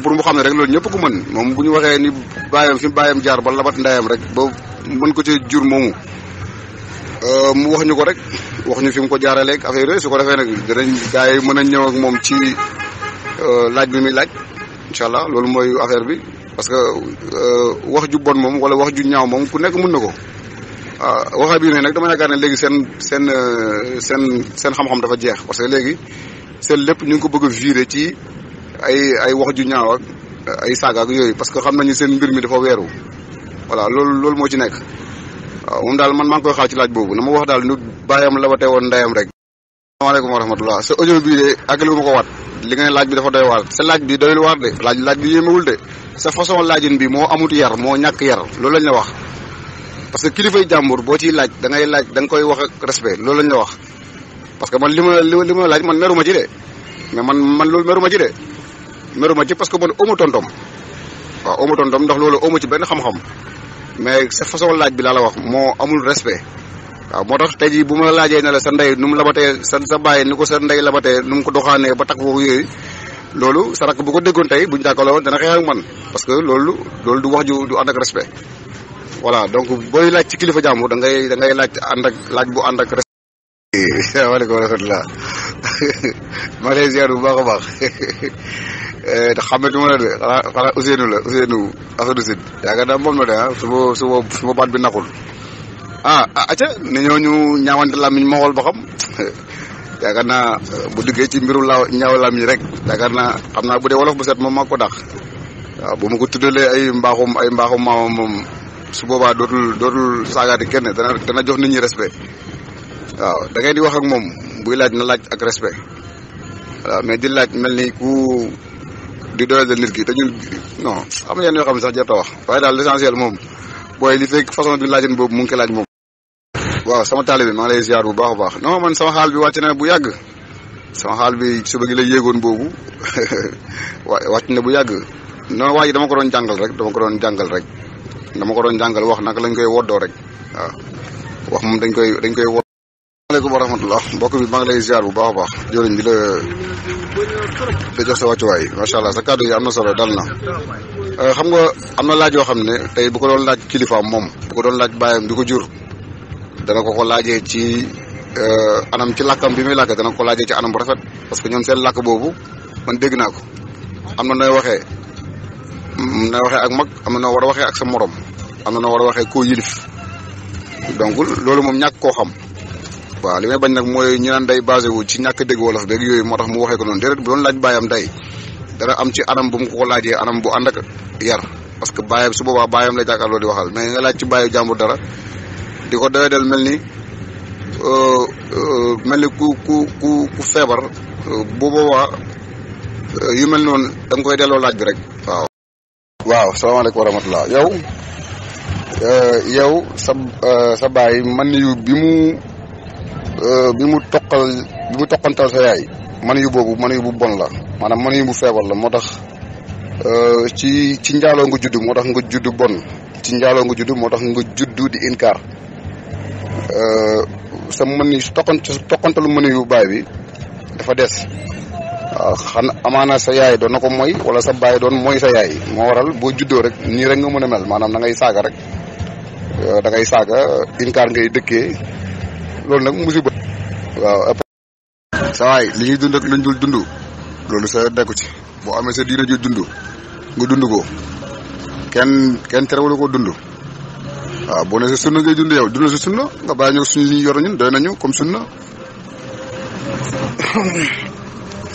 pour mu xam ne rek loolu ñëpp ko mën moom bu ñu waxee ni bàyyam fi bàyyam jaar ba labat ndeyam rek ba mën ko ci jur moomu mu wax ñu ko rek wax ñu fi mu ko jaaraleeg affaire yooyu su ko defee nag dinañ gars yi mën a ñëw ak moom ci laaj bi muy laaj incha allah loolu mooy affaire bi parce que wax ju bon moom wala wax ju ñaaw moom ku nekk mën na ko waxa bii ne nag dama yaakaar ne léegi seen xam-xam dafa jeex parce que léegi seen lépp ñu ngi ko bëgg a virer ci ay wax ju ñaaw ak ay saaga ak yooyu parce que xam nañu seen mbir mi dafa weeru voilà loolu moo ci nekk waaw moom daal man maa ngi koy xaar ci laaj boobu na ma wax daal nu bàyyam la ba tey woon ndeyam rek. asalaamaaleykum wa rahmatulah sa audio bii de àggale wu ma ko waat li nga ne laaj bi dafa doy waar sa laaj bi doyul waar de laaj bi yéemewul de sa façon laajin bi moo amut yar moo ñàkk yar loolu lañ la wax parce que kilifay jàmbur boo ciy laaj da ngay laaj da nga koy wax ak respect loolu lañ la wax parce que man li ma laaj man meruma ci de mais man loolu meruma ci de meruma ci parce que man amu tontom waaw amu tontom ndax loolu amu ci benn xam-xam mais sa façon laaj bi laa la wax moo amul respect waaw moo tax tey jii bu ma la laajee ne la sa ndey nu mu labatee sa bàyyi ni ko sa ndey labatee nu mu ko doxaanee ba takk foofu yooyu loolu sa rakk bu ko déggoon tey buñu jàkkaarloo dana xeex ak man parce que loolu du wax ju du ànd ak respect voilà donc booy laaj ci kilifa jàmbur da ngay laaj ànd ak laaj bu ànd ak respect. asalaamaaleykum wa rahmatulah maa ngi lay ziar bu baax a baax xamatuma la de xanaa Ousseynou la Ousseynou Afro Sud yaakaar naa moom la de ah su ma baat bi naxul acca ni ñoo ñu ñaawante làmmiñ ma xool ba xam yaakaar naa bu duggee ci mbiru ñaaw làmmiñ rek yaakaar naa xam naa bu dee wolof bu set moom maa ko dàq waaw bu ma ko tuddalee ay mbaaxum maamam moom su boobaa dootul saagaati kenn dana jox nit ñi respect waaw da ngay di wax ak moom buy laaj na laaj ak respect waaw mais di laaj mel ni ku di doyadal nit ki te ñun non am na yenn yoo xam ne sax jar ta wax waaye daal l'essentiel moom booy li fekk façon bi laajin boobu mu ngi koy laaj moom. waaw sama taalibe bi maa ngi lay ziar bu baax a baax non man sama xaal bi wàcc na bu yàgg sama xaal bi suba gi la yéegoon boobu wàcc na bu yàgg non waa ji dama ko doon jàngal rek dama ko doon jàngal wax naka lañ koy woddoo rek waaw wax moom dañ koy woddoo. asalaamaaleykum wa rahmatulah mbokk bi maa ngi lay ziar bu baax a baax jëriñ di la jox sa wàccuwaay macha allah sa kàddu yi am na solo dal na xam nga am na laaj yoo xam ne tey bu ko doon laaj kilifaam moom bu ko doon laaj baayam bi ko jur dana ko laajee ci anam ci làkkam bi muy làkk dana ko laajee ci anam bu rafet parce que ñoom seen làkk boobu man dégg naa ko am na nooy waxee ak mag am na noo war a waxee ak sa morom am na noo war a waxee koo yilif donc loolu moom ñàkk koo xam. waaw li may bañ nag mooy ñu naan day basé wu ci ñàkk dégg wolof beeg yooyu moo tax mu waxee ko noonu déedéet bu doon laaj baayam day dana am ci anam bu mu ko laajee anam bu ànd ak yar parce que baayam su boobaa baayam la jàkkaarloo di waxal mais nga laaj ci baayu jàmbur dara di ko doyadal mel ni ku feebar bu boobaa yu mel noonu da nga koy delloo laaj bi rek waaw. waaw salaamaaleykum wa rahmatulah yow sa baay man yu bi mu toqantal sa yaay man yu boobu man yu bu bon la maanaam man yu bu feebar la moo tax ci njaaloo nga judd moo tax nga judd bon ci njaaloo nga judd moo tax nga judd di inkaar sa mën yu toqantalu mën yu baay bi dafa des waaw amaana sa yaay doon na ko mooy wala sa baay doon mooy sa yaay moo waral boo juddoo rek nii rek nga mën a mel maanaam da ngay saaga rek da ngay saaga inkaar ngay dëkkee loolu nag musiba waaw sa waay li ñuy dund ak lañ dul dund loolu sa dekku ci boo amee sa diina ji dund nga dund ko kenn terewul ko dund waaw boo ne sa sunna ngay dund yow dund sa sunna nga bàyyi ñëw suñu li yor ñun doy nañu comme sunna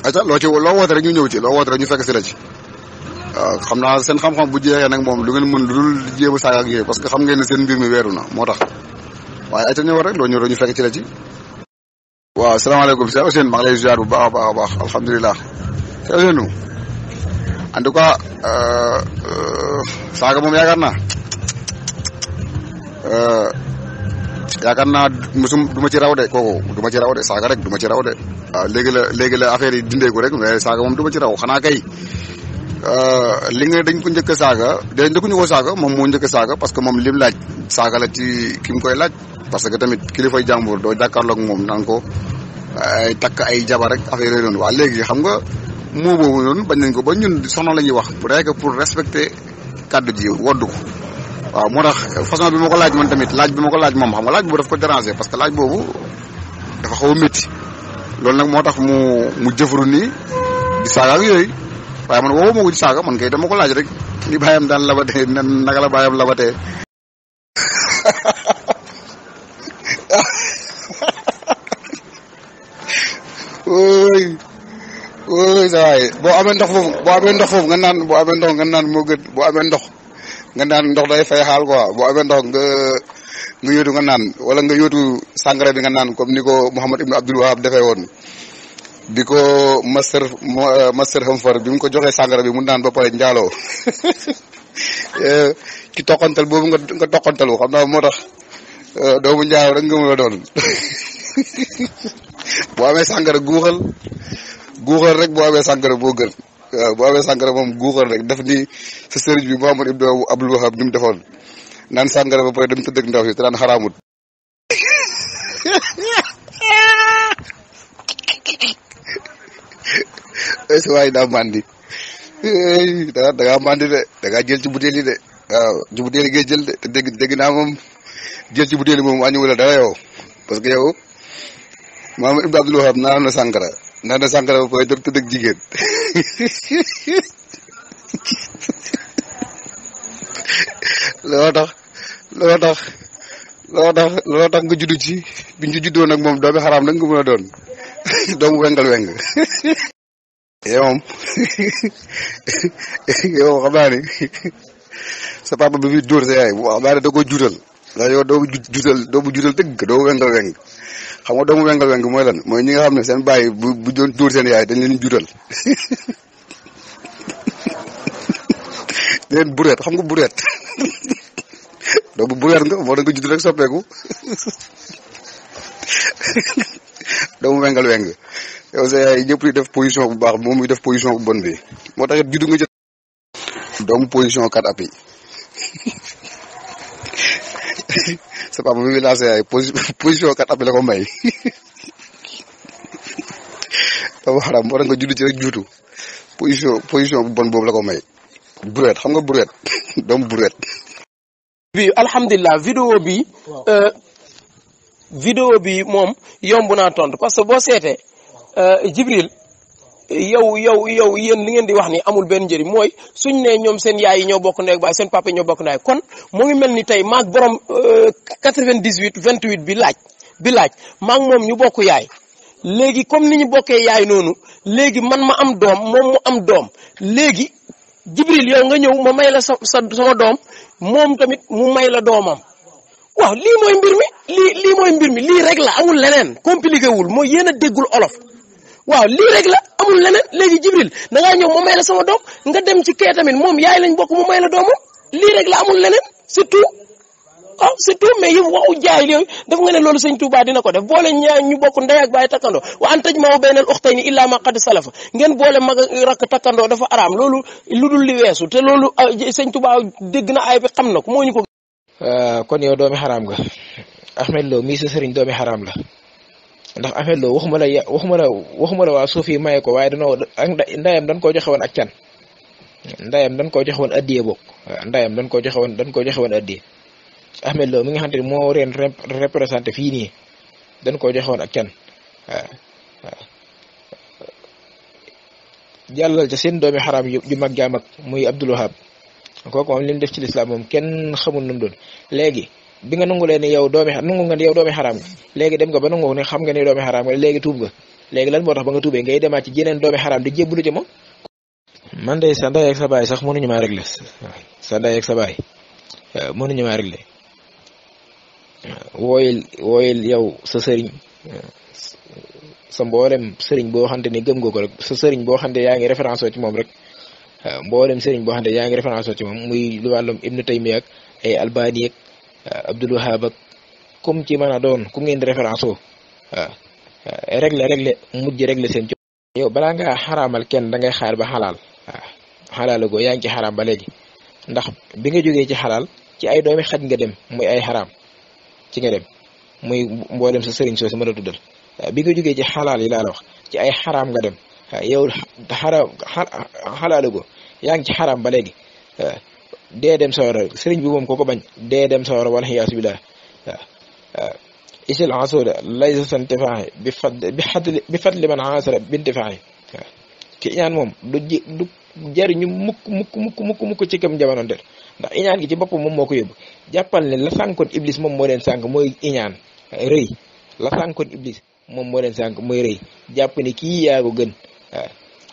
aca loo woote rek ñu ñëw ci loo woote rek ñu fekk si la ci waaw xam naa seen xam-xam bu jeexee nag moom lu ngeen mën lu dul jéem a saaga ak yooyu parce que xam ngeen ne seen mbir mi weeru na moo tax waaye ayca ñëw rek loo ñëw rek ñu fekk ci la ci. waaw asalaamaaleykum Cheikh Ousseynou maa ngi lay ziar bu baax a baax alhamdulilah Cheikh Ousseynou en tout cas saaga moom yaakaar naa du ma ci raw de kooku du ma ci raw de saaga rek du ma ci raw de waaw léegi la affaire yi dindeeku rek mais saaga moom du ma ci raw xanaa kay li nga dañ ko njëkk a saaga njëkkuñu ko saaga moom moo njëkk a saaga parce que moom lim laaj saaga la ci ki mu koy laaj parce que tamit kilifay jàmbur doo jàkkaarloog moom naan ko ay takk ay jabar rek affaire yooyu noonu waa léegi xam nga moo boobu noonu bañ nañ ko ba ñun soxna la ñuy wax pour respecter kàddu ji woddu ko waaw moo tax façon bi ma ko laaj man tamit laaj bi ma ko laaj moom xam nga laaj boobu daf ko déranger parce que laaj boobu dafa xaw a métti loolu nag moo tax mu jëfru nii di saaga ak yooyu waaye man woowu ma ko ci saaga man kay dama ko laaj rek ni bàyyam daan labatee naka la bàyyam labatee ooy sa waay boo amee ndox foofu nga naan moo gën boo amee ndox nga naan ndox day fay xaal quoi boo amee ndox nga yóotu nga naan wala nga yóotu sàngara bi nga naan comme ni ko Mouhamad Ibn Abdul Wahab defee woon bi ko master Hamfar bi mu ko joxee sàngara bi mu naan ba pare njaaloo ci toqantal boobu nga toqantalu xam naa moo tax doomu njaaloo rek nga mën a doon boo amee sàngara guuxal rek boo amee sàngara boo gën waaw boo amee sàngara moom guuxal rek def ni sa sëriñ bi Mouhamad Ibn Abdul Wahab ni mu defoon naan sàngara ba pare dem tëdd ak ndaw si te naan xaraamut si waay daa mandi da ngaa mandi de da ngaa jël ci butéel yi de waaw ci butéel yi ngay jël de te dégg naa moom jël ci butéel yi moom wàññi wala dara yow parce que yow Mouhamad Ibn Abdul Wahab naan na sàngara ba pare dem tëdd ak jigéen loo tax nga juddu ci biñ ci juddoo nag moom doomi xaraam nag nga mën a doon doomu wengal weng yow xam naa ni sa papa bi fi dóor sa yaay bu xam naa ne da ko juutal ndax yow doomu juutal dëgg doomu wengal weng xam nga doomu wengal weng mooy lan mooy ñi nga xam ne seen bàyyi bu doon dóor seen yaay dañ leen juutal leen bureet xam nga bureet doomu bureet nga moo da nga judd rek soppeeku doomu wengal weng yow sa yaay ñëpp di def position bu baax moom muy def position bu bon bi moo tax it juddu nga jël doomu position 4 appuis sa papa bi la sa yaay position 4 appuis la ko may doomu xaram moo tax nga juddu ci rek juutu position bu bon boobu la ko may bureet xam nga bureet doomu bureet bi alhamdulilah vidéo bi moom yomb naa tontu parce que boo seetee Jibril yow yéen li ngeen di wax ni amul benn njëriñ mooy suñ ne ñoom seen yaay yi ñoo bokk ndey ak baay seen papa yi ñoo bokk ndey kon mu ngi mel ni tey maag borom 98 28 bi laaj maag moom ñu bokk yaay léegi comme ni ñu bokkee yaay noonu léegi man ma am doom moom mu am doom léegi Jibril yow nga ñëw ma may la sama doom moom tamit mu may la doomam waaw lii mooy mbir mi lii mooy mbir mi lii rek la amul leneen compliqué wul mooy yéen a déggul olof waaw lii rek la amul leneen léegi Jibril da ngaa ñëw ma may la sama doom nga dem ci kee tamit moom yaay lañ bokk mu may la doomam lii rek la amul leneen c'est tout ah c'est tout mais yow waxu jaay yooyu daf nga ne loolu sëñ Touba dina ko def boole ñaar ñu bokk ndey ak baay takkandoo wa an tajma'u baynal ukhtayni illa ma qad salafa ngeen boole mag rakk takkandoo dafa araam loolu lu dul li weesu te loolu sëñ Touba dégg na ay bi xam na ko moo ñu ko. kon yow doomi xaraam nga Ahmed Lo mii sa sëriñ doomi xaraam la ndax Ahmed Lo waxuma la waa suuf yi maye ko waaye danoo ndayam dañ koo joxe woon ak can ndayam dañ koo joxe woon addiye bokk ndayam dañ koo joxe woon addiye Ahmed Lo mi nga xam ne moo reen représenté fii nii dañ koo joxe woon ak can waaw jàllal ca seen doomi xaraam ju mag jaa mag muy Abdul Wahab kooku moom li mu def ci lislaam moom kenn xamul nu mu doon léegi bi nga nangu leen ni yow doomi xaraam nga léegi dem nga ba nangu ne xam nga ni doomi xaraam nga léegi tuub nga léegi lan moo tax ba nga tuubee ngay demaat ci jeneen doomi xaraam di jébbalu ci moom. man de sa ndey ak sa baay sax mënuñu maa régler sa ndey ak sa baay mënuñu maa régler wooyil yow sa sëriñ sa mboolem sëriñ boo xamante ni gëm nga ko rek sa sëriñ boo xamante yaa ngi référence ci moom rek. mboolem sëriñ boo xam ne yaa ngi référence ci moom muy lu wàllum Ibnu Taymiya ak ay Albani ak Abdul Wahab ak comme ci mën a doon ku ngeen di référence oo waaw régler seen ci yow balaa ngaa xaraamal kenn da ngay xaar ba xalaal waaw xalaal goo yaa ngi ci xaraam ba léegi ndax bi nga jógee ci xalaal ci ay doomi xaj nga dem muy ay xaraam ci nga dem muy mboolem sa sëriñ soo si mën a tuddal bi nga jógee ci xalaal yi laa la wax ci ay xaraam nga dem yow xalaale go yaa ngi ci xaram ba léegi dee dem sawara sëriñ bi moom ko bañ dee dem sawara wala xiyaasu billah isil ansooda laysa santifaaxe bi fadli man ansara bintifaaxe ki iñaan moom du jariñu mukk ci kam jamono der ndax iñaan gi ci boppam moom moo ko yóbbu jàppal ne la sànkoon iblis moom moo leen sànk mooy iñaan rëy la sànkoon iblis moom moo leen sànk mooy rëy jàpp ne kii yaa ko gën waaw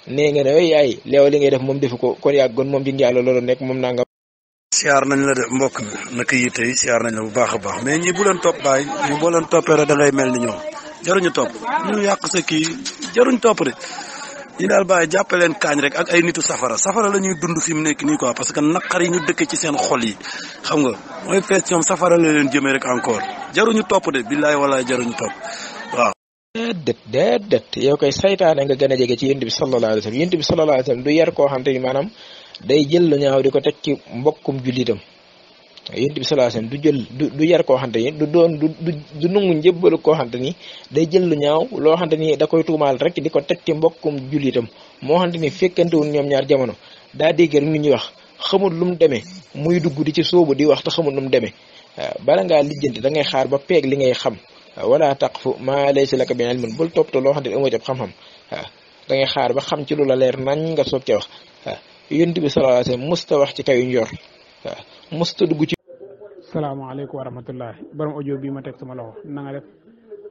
nee nga ne way yaay leew li ngay def moom defu ko kon yaa gon moom ci njàllo loolu nekk moom naa nga siyaar nañ la de mbokk mi naka yi tey siyaar nañ la bu baax a baax mais ñi bu leen topp baay ñu boo leen toppee rek da ngay mel ni ñoom jaruñu topp ñu yàq sa kii jaruñ topp de ñi daal bàyyi jàppe leen kaañ rek ak ay nitu safara la ñuy dund fi mu nekk nii quoi parce que naqar yi ñu dëkk ci seen xol yi xam nga mooy fees ñoom safara la leen jëmee rek encore jaruñu topp de billaay walaay jaruñu topp waaw déedéet yow koy saytaane nga gën a jege ci yonent bi sallallahu alayhi wa sallam yonent bi sallallahu alayhi wa sallam du yar koo xam te ni maanaam day jël lu ñaaw di ko teg ci mbokkum jullitam yonent bi sallallahu alayhi wa sallam du yar koo xam te ni du nangu njëbbalu koo xam te ni day jël lu ñaaw loo xam te ni da koy tuumaal rek di ko teg ci mbokkum jullitam moo xam te ni fekkantewul ñoom ñaar jamono daa dégg rek nit ñuy wax xamul lu mu demee muy dugg di ci sóobu di wax te xamul lu mu demee bala ngaa lijjanti da ngay xaar ba peeg li ngay xam wala taqfu ma laysa laka bi ilmun bul toppatoo loo xam ne amoo ci xam-xam waaw da ngay xaar ba xam ci lu la leer nañ nga soog ca wax waaw yonent bi sallallahu alayhi wasallam musta wax ci kaw yu njor waaw musta dugg ci. salaamaaleykum wa rahmatullah borom audio bi ma teg sama loxo na nga def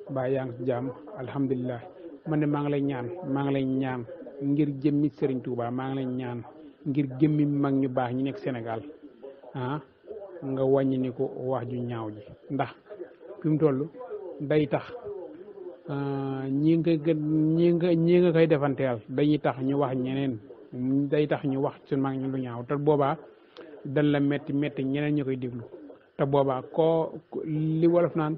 ba yaa ngi ci jàmm alhamdulilah man de maa ngi lay ñaan ngir jëmmi Serigne Touba maa ngi lay ñaan ngir jëmmi mag ñu baax ñi nekk Sénégal nga wàññi ni ko wax ju ñaaw ji ndax fi mu toll day tax ñi nga koy defanteel dañuy tax ñu wax ñeneen day tax ñu wax ci mag ñu lu ñaaw te boobaa dañ la metti ñeneen ñu koy déglu te boobaa koo li wolof naan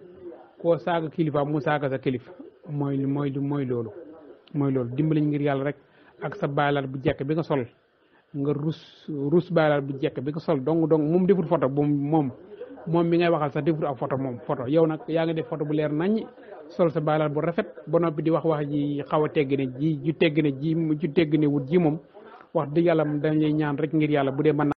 koo saaga kilifa mu saaga sa kilifa mooy loolu dimbali ngir yàlla rek ak sa baalaat bu jekk bi nga sol nga rus baalaat bu jekk bi nga sol dong moom defut photo moom mi ngay waxal sax defut ak photo yow nag yaa ngi def photo bu leer nañ sol sa baalaat bu rafet ba noppi di wax ji xaw a tegg ne ju tegg ne wut ji moom wax dëgg yàlla dañ lay ñaan rek ngir yàlla bu dee mën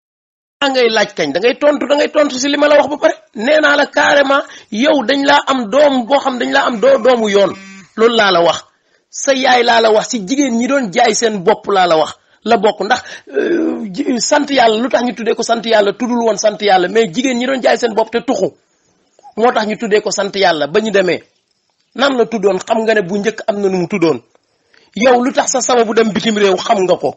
ngay laaj kañ da ngay tontu si li ma la wax ba pare nee naa la carrément yow dañ laa am doom boo xam dañ laa am doomu yoon loolu laa la wax sa yaay laa la wax si jigéen ñi doon jaay seen bopp laa la wax la bokk ndax sant yàlla lu tax ñu tuddee ko sant yàlla tuddul woon sant yàlla mais jigéen ñi doon jaay seen bopp te tuxu moo tax ñu tuddee ko sant yàlla ba ñu demee nan la tuddoon xam nga ne bu njëkk am na nu mu tuddoon yow lu tax sa sababu dem bitim réew xam nga ko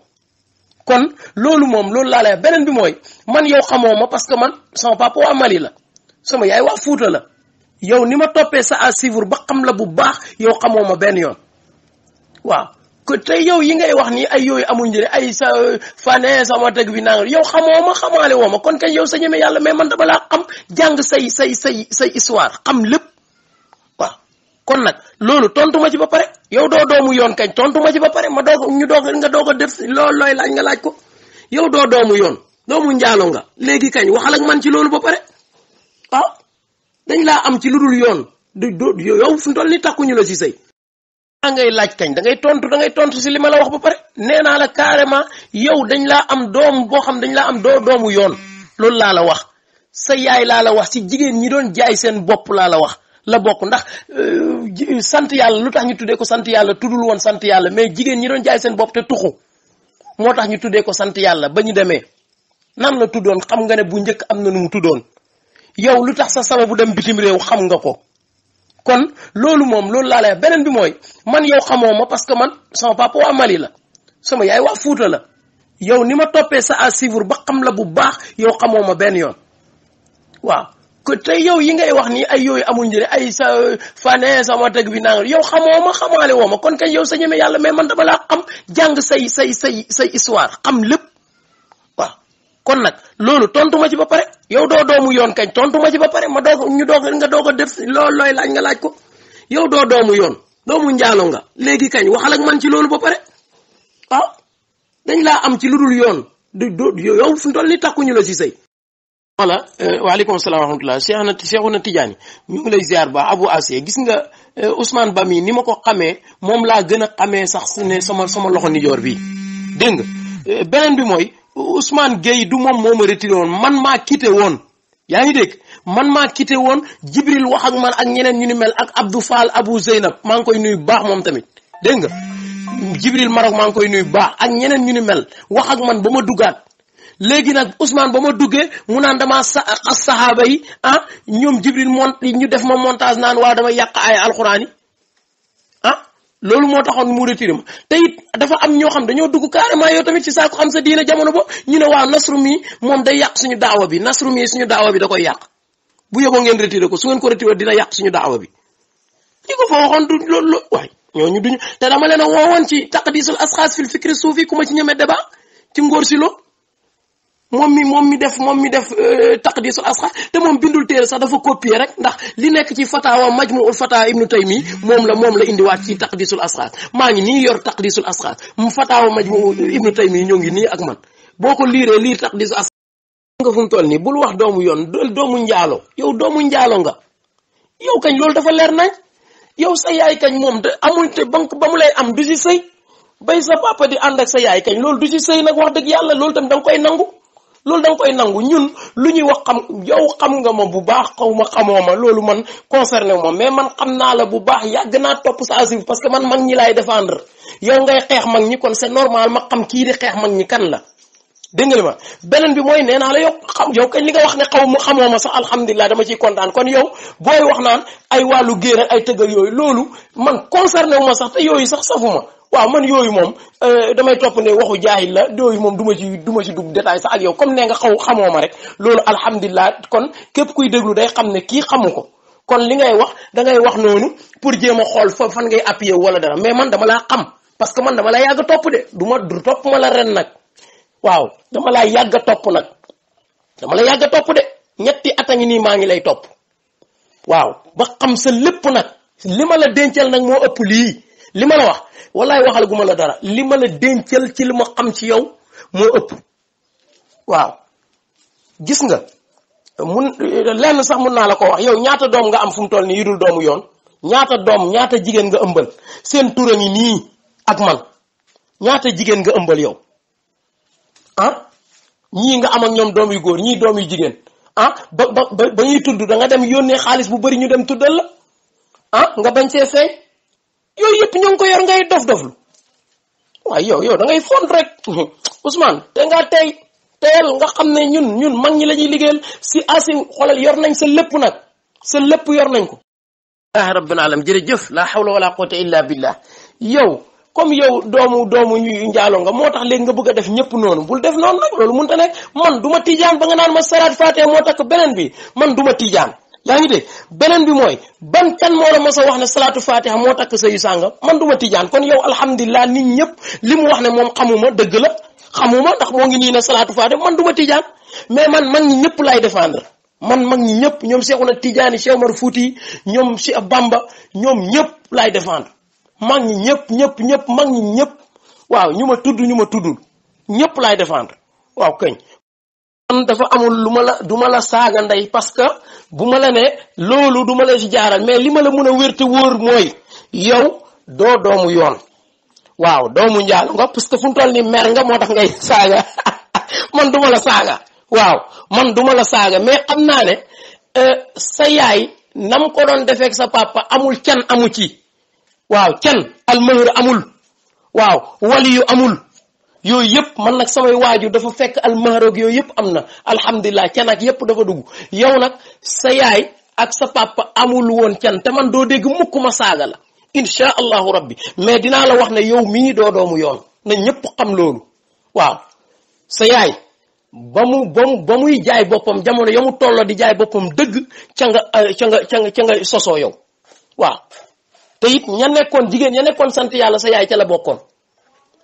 kon loolu laa lay beneen bi mooy man yow xamoo ma parce que man sama papa waa Mali la sama yaay waa Fuuta la yow ni ma toppee sa à suivre ba xam la bu baax yow xamoo ma benn yoon waaw ko tey yow yi ngay wax nii ay yooyu amul njëriñ ay sa fane sama teg bi nanga yow xamoo ma xamaale woo ma kon kañ yow sa ñeme yàlla mais man dama laa xam jàng say histoire xam lépp waaw kon nag loolu tontu ma ci ba pare yow doo doomu yoon kañ tontu ma ci ba pare nga doog a def loolu looy laaj nga laaj ko yow doo doomu yoon doomu njaalo nga léegi kañ waxal ak man ci loolu ba pare waaw dañ laa am ci lu dul yoon yow fu mu toll ni takkuñu la si sëy ngay laaj kañ da ngay tontu si li ma la wax ba pare nee naa la carrément yow dañ laa am doom boo xam dañ laa am doomu yoon loolu laa la wax sa yaay laa la wax si jigéen ñi doon jaay seen bopp laa la wax la bokk ndax sant yàlla lu tax ñu tuddee ko sant yàlla tuddul woon sant yàlla mais jigéen ñi doon jaay seen bopp te tuxu moo tax ñu tuddee ko sant yàlla ba ñu demee nan la tuddoon xam nga ne bu njëkk am na nu mu tuddoon yow lu tax sa sababu dem bitim réew xam nga ko kon loolu laa lay beneen bi mooy man yow xamoo ma parce que man sama papa waa Mali la sama yaay waa Fuuta la yow ni ma toppee sa à suivre ba xam la bu baax yow xamoo ma benn yoon waaw ko tey yow yi ngay wax nii ay yooyu amul njëriñ ay sa fane sama teg bi nanga yow xamoo ma xamaale woo ma kon kañ yow sa ñeme yàlla mais man dama laa xam jàng say histoire xam lépp waaw kon nag loolu tontu ma ci ba pare yow doo doomu yoon kañ tontu ma ci ba pare nga doog a def loolu looy laaj nga laaj ko yow doo doomu yoon doomu njaalo nga léegi kañ waxal ak man ci loolu ba pare waaw dañ laa am ci lu dul yoon yow fu mu toll ni takkuñu la si sëy voilà waaleykum salaam wa rahmatulah Cheikhuna Tidiane ñu ngi lay ziar ba Abou Asiya gis nga Ousmane Ba mi ni ma ko xamee moom laa gën a xamee sax ne sama loxo nijoor bi dégg nga beneen bi mooy Ousmane Gueye du moom moo ma retiré woon man maa quitté woon yaa ngi dégg man maa quitté woon Jibril wax ak man ak ñeneen ñu ni mel ak Abdou Fall Abou Zeynab maa ngi koy nuyu baax moom tamit dégg nga Jibril Maroc maa ngi koy nuyu baax ak ñeneen ñu ni mel wax ak man ba ma duggaat léegi nag Ousmane ba ma duggee mu naan damaa xas saxaaba yi ñoom Jibril ñu def ma montage naan waa dama yàq ay alxuraan yi loolu moo taxoon mu retiré ma te it dafa am ñoo xam dañoo dugg carrément yow tamit ci saako xam sa diina jamono ba ñu ne waaw Nasru mi moom day yàq suñu daawa bi Nasru mi suñu daawa bi da koy yàq bu yóbboo ngeen retiré ko su ngeen ko retiré dina yàq suñu daawa bi ñi ko fa waxoon du loolu waaye ñooñu duñu te dama leen a woowoon ci taqdisul asxaas fil fikri suufi ku ma ci ñeme débat ci ngóor si lo moom mi def taqdisul asxaas te moom bindul téere sax dafa copier rek ndax li nekk ci fatawa majmuul fatawa ibnu taymi moom la indiwaat ci taqdisul asxaas maa ngi nii yor taqdisul asxaas mu fatawa majmuul ibnu taymi ñoo ngi nii ak man boo ko liir taqdisul asxaas nga fu mu toll nii bul wax doomu yoon doomu njaalo yow doomu njaalo nga yow kañ loolu dafa leer nañ yow sa yaay kañ moom te amul te ba mu lay am du si sëy bay sa papa di ànd ak sa yaay kañ loolu du si sëy nag wax dëgg yàlla loolu tam da nga koy nangu loolu da nga koy nangu. ñun lu ñuy wax yow xam nga ma bu baax xaw ma xamoo ma loolu man concerné wu ma mais man xam naa la bu baax yàgg naa topp sa asib parce que man mag ñi laay défendre yow ngay xeex mag ñi kon c'est normal ma xam kii di xeex mag ñi kan la. dégg nga li ma beneen bi mooy nee naa la yow kañ li nga wax ne xamoo ma sax alhamdulilah dama ciy kontaan kon yow booy wax naan ay wàllu géer ak ay tëgg yooyu loolu man concerné wu ma sax te yooyu sax safuma waaw man yooyu moom damay topp ne waxu jaahil la yooyu moom du ma ci dugg détail sax ak yow comme ne nga xamoo ma rek loolu alhamdulilah kon képp kuy déglu day xam ne kii xamu ko kon li ngay wax da ngay wax noonu pour jéem a xool fan ngay appuyer wala dara mais man dama laa xam parce que man dama la yàgg topp de du topp ma la ren nag waaw dama laa yàgg a topp nag dama la yàgg a topp de 3 at a ngi nii maa ngi lay topp waaw ba xam sa lépp nag li ma la dencal nag moo ëpp lii li ma la wax wallaay waxal gu ma la dara li ma la dencal ci li ma xam ci yow moo ëpp waaw gis nga lenn sax mun naa la ko wax yow ñaata doom nga am fu mu toll nii yu dul doomu yoon ñaata jigéen nga ëmbal seen tura ngi nii ak man ñaata jigéen nga ëmbal yow ñii nga am ak ñoom doom yu góor ñii doom yu jigéen ba ñuy tudd da nga dem yónnee xaalis bu bari ñu dem tuddal la nga bañ see feeñ yooyu yëpp ñoo ngi ko yor ngay dof-doflu waaye yow da ngay font rek Ousmane te nga teyal nga xam ne ñun mag ñi la ñuy liggéeyal si asim xoolal yor nañ sa lépp nag sa lépp yor nañ ko. ah rabbil alamin jërëjëf la hawla wala quwwata illa billah yow. comme yow doomu ñu njaaloo nga moo tax léegi nga bëgg a def ñëpp noonu bul def noonu nag loolu mënta nekk man duma tijaan ba nga naan ma salaat faatiha moo takk beneen bi man duma tijaan yaa ngi dégg beneen bi mooy ban kan moo la mos a wax ne salaatu faatiha moo takk sëyu sànga man duma tijaan kon yow alhamdulilah nit ñëpp li mu wax ne moom xamuma dëgg la xamuma ndax moo ngi nii ne salaatu faatiha man duma tijaan mais man mag ñi ñëpp laay défendre man mag ñi ñëpp ñoom Seexuna Tijaani Cheikh Omar Fouti ñoom Cheikh Bamba ñoom ñëpp laay défendre mag ñi ñëpp mag ñi ñëpp waaw ñu ma tuddul ñëpp laay défendre waaw kañ man dafa amul du ma la saaga ndey parce que bu ma la ne loolu du ma la ci jaaral mais li ma la mën a wér te wóor mooy yow doo doomu yoon waaw doomu njaalo nga parce que fu mu toll ni mer nga moo tax ngay saaga man duma la saaga waaw man duma la saaga mais xam naa ne sa yaay nam ko doon defeek sa papa amul can amu ci waaw can almahër amul waaw waliyu amul yooyu yëpp man nag samay waajur dafa fekk almahër ak yooyu yëpp am na alhamdulilah can ak yëpp dafa dugg yow nag sa yaay ak sa papa amul woon can te man doo dégg mukk ma saaga la insha allahu rabbi mais dinaa la wax ne yow mii doo doomu yoon na ñëpp xam loolu waaw sa yaay ba muy jaay boppam jamono ya mu tolloo di jaay boppam dëgg ca nga sosoo yow waaw te it ña nekkoon jigéen ña nekkoon sant yàlla sa yaay ca la bokkoon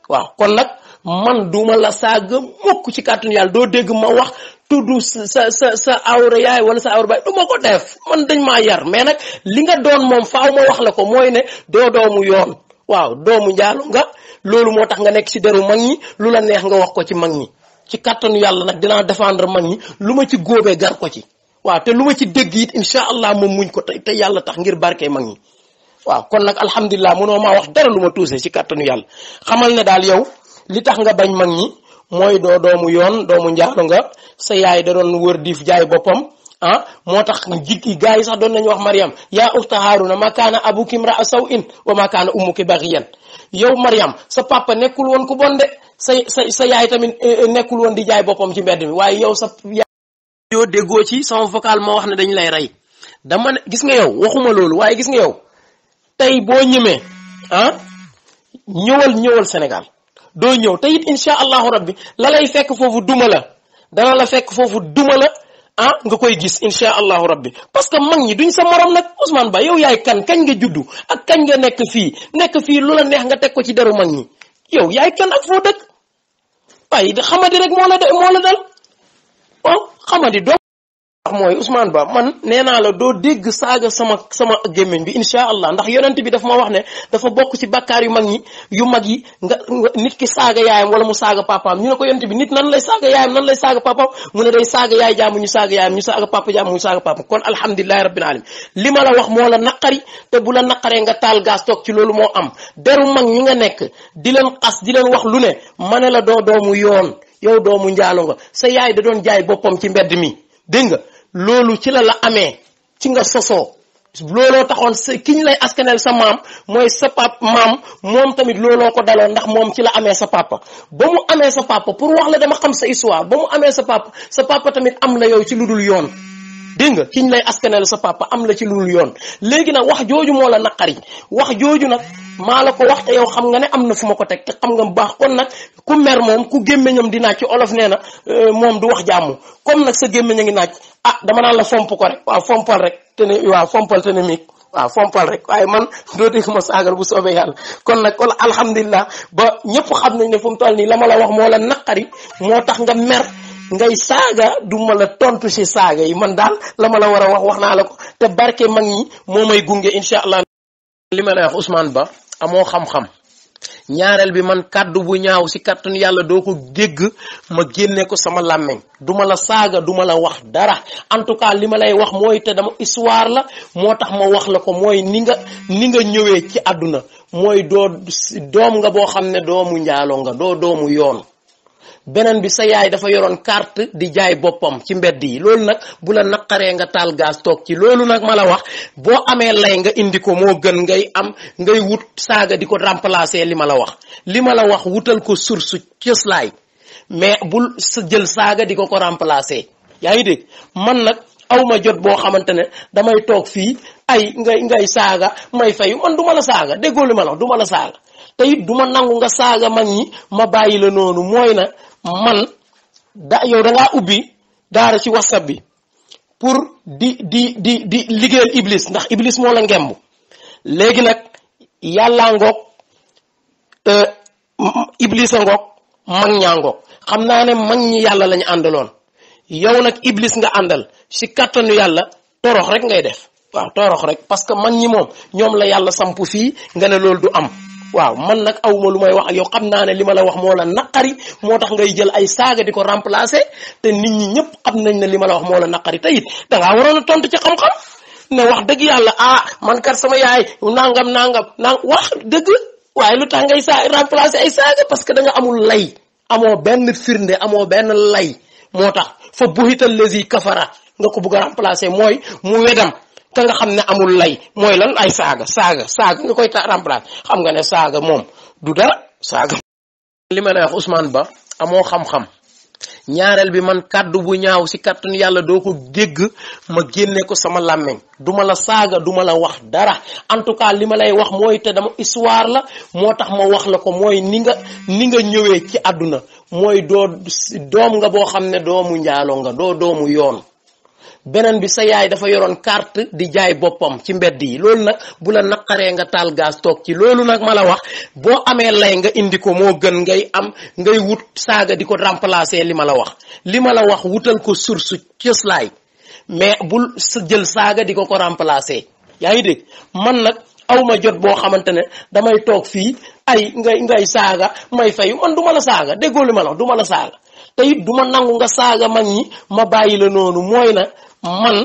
waaw kon nag man duma la saaga mukk ci kàttanu yàlla doo dégg ma wax tudd sa awra yaay wala sa awra baay du ma ko def man dañ maa yar mais nag li nga doon moom faaw ma wax la ko mooy ne doo doomu yoon waaw doomu njaalu nga loolu moo tax nga nekk ci deru mag ñi lu la neex nga wax ko ci mag ñi ci kàttanu yàlla nag dinaa défendre mag ñi lu ma ci góobee gar ko ci waaw te lu ma ci dégg it incha allah moom muñ ko te yàlla tax ngir barke mag ñi waaw kon nag alhamdulilah mënoo maa wax dara lu ma tuuse ci kàttanu yàlla xamal ne daal yow li tax nga bañ mag ñi mooy doo doomu yoon doomu njaalu nga sa yaay da doon wër diif jaay boppam moo tax jikki gaa yi sax doon nañu wax Mariam yaa uxta Haaruna ma kaana abuki imra'a saw'in wa ma kaana ummuki baghiyan yow Mariam sa papa nekkul woon ku bon de sa yaay tamit nekkul woon di jaay boppam ci mbedd mi waaye yow sa yaay yoo déggoo ci sama vocal ma wax ne dañ lay rey dama ne gis nga yow waxuma loolu waaye gis nga yow tey boo ñëmee ñëwal Sénégal doo ñëw te it insha allahu rabbi la lay fekk foofu duma la dana la fekk foofu duma la nga koy gis insha allahu rabbi parce que mag ñi duñ sa morom nag Ousmane Ba yow yaay kan kañ nga juddu ak kañ nga nekk fii lu la neex nga teg ko ci deru mag ñi yow yaay kan ak foo dëkk waaye xamadi rek moo la dal waaw xamadi doo mooy Ousmane Ba man nee naa la doo dégg saaga sama gémmiñ bi insha allah ndax yonent bi dafa ma wax ne dafa bokk ci bakkaar yu mag yi nga nit ki saaga yaayam wala mu saaga papaam ñu ne ko yonent bi nit nan lay saaga yaayam nan lay saaga papaam mu ne day saaga yaay jaamu ñu saaga yaayam ñu saaga papa jaamu ñu saaga papaam kon alhamdulilahi rabbil alamin li ma la wax moo la naqari te bu la naqaree nga taal gaas toog ci loolu moo am deru mag ñi nga nekk di leen xas di leen wax lu ne ma ne la doo doomu yoon yow doomu njaalo nga sa yaay da doon jaay boppam ci mbedd mi dégg nga loolu ci la amee ci nga sosoo looloo taxoon kiñ lay askanel sa maam mooy sa pap maam moom tamit looloo ko daloon ndax moom ci la amee sa papa ba mu amee sa papa pour wax la dama xam sa histoire ba mu amee sa papa tamit am la yow ci lu dul yoon dégg nga kiñ lay askanel sa papa am la ci lu dul yoon léegi nag wax jooju moo la naqari wax jooju nag maa la ko wax te yow xam nga ne am na fu ma ko teg te xam nga bu baax kon nag ku mer moom ku gémmiñam di naaj ci olof nee na moom du wax jàmm comme nag sa gémmiñ a ngi naaj dama naan la fomp ko rek waaw fompal rek te ne waaw fompal te ne miig waaw fompal rek waaye man doo dégg ma saagal bu soobee yàlla kon nag kon alhamdulilah ba ñëpp xam nañ ne fu mu toll nii la ma la wax moo la naqari moo tax nga mer ngay saaga du ma la tontu ci saaga yi man daal la ma la war a wax naa la ko te barke mag ñi moo may gunge incha allah. li ma lay wax Ousmane Ba amoo xam-xam ñaareel bi man kàddu bu ñaaw ci kàttanu yàlla doo ko dégg ma génne ko sama làmmeñ duma la saaga duma la wax dara en tout cas li ma lay wax mooy te dama histoire la moo tax ma wax la ko mooy ni nga ñëwee ci àdduna mooy doom nga boo xam ne doomu njaalo nga doomu yoon beneen bi sa yaay dafa yoroon carte di jaay boppam ci mbedd yi loolu nag bu la naqaree nga taal gaz toog ci loolu nag ma la wax boo amee lay nga indi ko moo gën ngay wut saaga di ko remplacer li ma la wax wutal ko source cëslaay mais bul sa jël saaga di ko remplacer yaa ngi dégg man nag awma jot boo xamante ne damay toog fii ngay saaga may fayu man duma la saaga déggoo li ma la wax duma la saaga te it duma nangu nga saaga mag ñi ma bàyyi la noonu mooy na man yow da ngaa ubbi daara ci whatsapp bi pour di liggéeyal iblis ndax iblis moo la ngemb léegi nag yàllaa ngoog iblis a ngoog mag ñaa ngoog xam naa ne mag ñi yàlla lañu àndaloon yow nag iblis nga àndal ci kattanu yàlla torox rek ngay def waaw torox rek parce que mag ñi moom ñoom la yàlla samp fii nga ne loolu du am waaw man nag awma lu may wax ak yow xam naa ne li ma la wax moo la naqari moo tax ngay jël ay saaga di ko remplacer te nit ñi ñëpp xam nañ ne li ma la wax moo la naqari te it dangaa waroon a tontu ci xam-xam ne wax dëgg yàlla man kat sama yaay nangam wax dëgg waaye lu tax ngay remplacer ay saaga parce que da nga amul lay amoo benn firnde amoo benn lay moo tax fa buhital lazi kafara nga ko bëgg a remplacer mooy mu wedam ka nga xam ne amul lay mooy lan ay saaga nga koy remplacer xam nga ne saaga moom du dara saaga. li ma lay wax Ousmane Ba amoo xam-xam ñaareel bi man kàddu bu ñaaw ci kàttanu yàlla doo ko dégg ma génne ko sama làmmeñ duma la saaga duma la wax dara en tout cas li ma lay wax mooy te dama histoire la moo tax ma wax la ko mooy ni nga ñëwee ci àdduna mooy doom nga boo xam ne doomu njaalo nga doomu yoon beneen bi sa yaay dafa yoroon carte di jaay boppam ci mbedd yi loolu nag bu la naqaree nga taal gaz toog ci loolu nag ma la wax boo amee lay nga indi ko moo gën ngay wut saaga di ko remplacer li ma la wax wutal ko source cëslaay mais bul sa jël saaga di ko remplacer yaa ngi dégg man nag awma jot boo xamante ne damay toog fii ngay saaga may fayu man duma la saaga déggoo li ma la wax duma la saaga te it duma nangu nga saaga mag ñi ma bàyyi la noonu mooy na man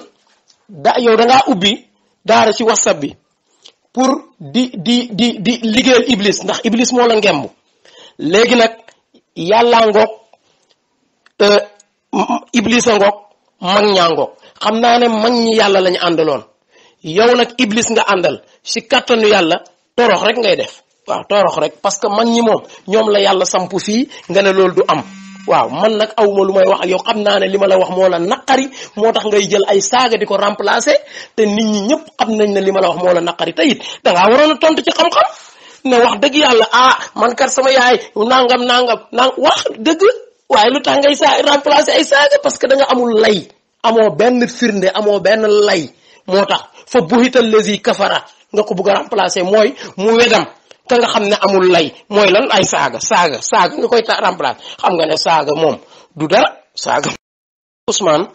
yow da ngaa ubbi daara ci whatsapp bi pour di liggéeyal iblis ndax iblis moo la ngemb léegi nag yàllaa ngoog iblis a ngoog mag ñaa ngoog xam naa ne mag ñi yàlla lañu àndaloon yow nag iblis nga àndal ci kattanu yàlla torox rek ngay def waaw torox rek parce que mag ñi moom ñoom la yàlla samp fii nga ne loolu du am waaw man nag awma lu may wax ak yow xam naa ne li ma la wax moo la naqari moo tax ngay jël ay saaga di ko remplacer te nit ñi ñëpp xam nañ ne li ma la wax moo la naqari te it dangaa waroon a tontu ci xam-xam ne wax dëgg yàlla man kat sama yaay nangam wax dëgg waaye lu tax ngay remplacer ay saaga parce que da nga amul lay amoo benn firnde amoo benn lay moo tax fa buhital lazi kafara nga ko bëgg a remplacer mooy mu wedam ka nga xam ne amul lay mooy lan ay saaga nga koy remplacer xam nga ne saaga moom du dara saaga. Ousmane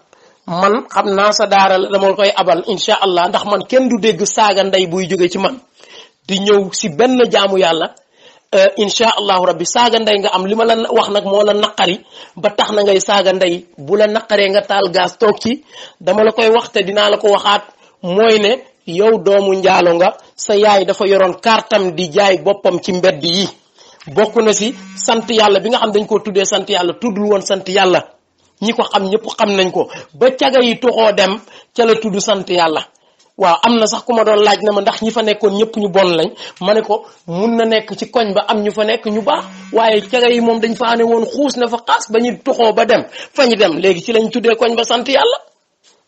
man xam naa sa daara la dama koy abal incha allah ndax man kenn du dégg saaga ndey buy jóge ci man di ñëw si benn jaamu yàlla incha allahu rabbi saaga ndey nga am li ma la wax nag moo la naqari ba tax na ngay saaga ndey bu la naqaree nga taal gaz toog ci dama la koy wax te dinaa la ko waxaat mooy ne yow doomu njaalo nga sa yaay dafa yoroon kartam di jaay boppam ci mbedd yi bokk na si sant yàlla bi nga xam dañ koo tuddee sant yàlla tuddul woon sant yàlla ñi ko xam ñëpp xam nañ ko ba caga yi toxoo dem ca la tudd sant yàlla. waaw am na sax ku ma doon laaj na ma ndax ñi fa nekkoon ñëpp ñu bon lañ ma ne ko mun na nekk ci koñ ba am ñu fa nekk ñu baax waaye caga yi moom dañ fa ne woon xuus na fa xaas ba ñu toxoo ba dem fa ñu dem léegi ci lañ tuddee koñ ba sant yàlla.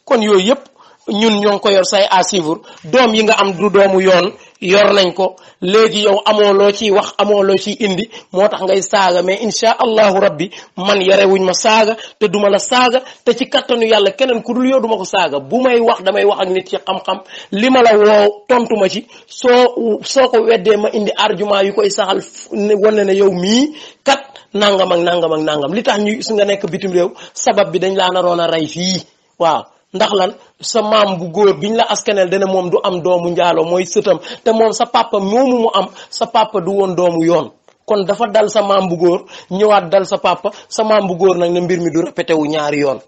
kon yooyu yëpp ñun ñoo ngi ko yor say à suivre doom yi nga am du doomu yoon yor nañ ko léegi yow amoo loo ciy wax amoo loo ciy indi moo tax ngay saaga mais insha allahu rabbi man yarewuñ ma saaga te duma la saaga te ci kattanu yàlla keneen ku dul yow duma ko saaga bu may wax damay wax ak nit ci xam-xam li ma la woo tontu ma ci soo ko weddee ma indi argument yu koy saxal wane ne yow mii kat nangam ak nangam ak nangam li tax ñu su nga nekk bitim réew sabab bi dañ laa naroon a rey fii waaw ndax lan sa maam bu góor biñ la askanel dana moom du am doomu njaalo mooy sëtam te moom sa papa moomu mu am sa papa du woon doomu yoon kon dafa dal sa maam bu góor ñëwaat dal sa papa sa maam bu góor nag ne mbir mi du répété wu ñaari yoon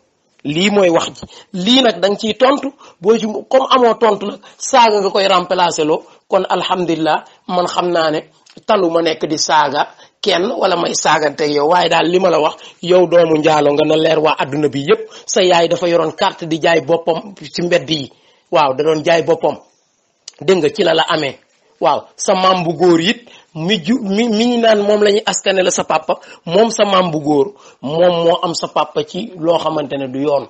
lii mooy wax ji lii nag da nga ciy tontu boo ci comme amoo tontu nag saaga nga koy remplacer loo kon alhamdulilah man xam naa ne talu ma nekk di saaga kenn wala may saagante yow waaye daal li ma la wax yow doomu njaalo nga na leer waa adduna bi yépp sa yaay dafa yoroon carte di jaay boppam ci mbedd yi waaw da doon jaay boppam dégg nga ci la amee waaw sa maam bu góor it mi ñu naan moom la ñuy askane la sa papa moom sa maam bu góor moom moo am sa papa ci loo xamante ne du yoon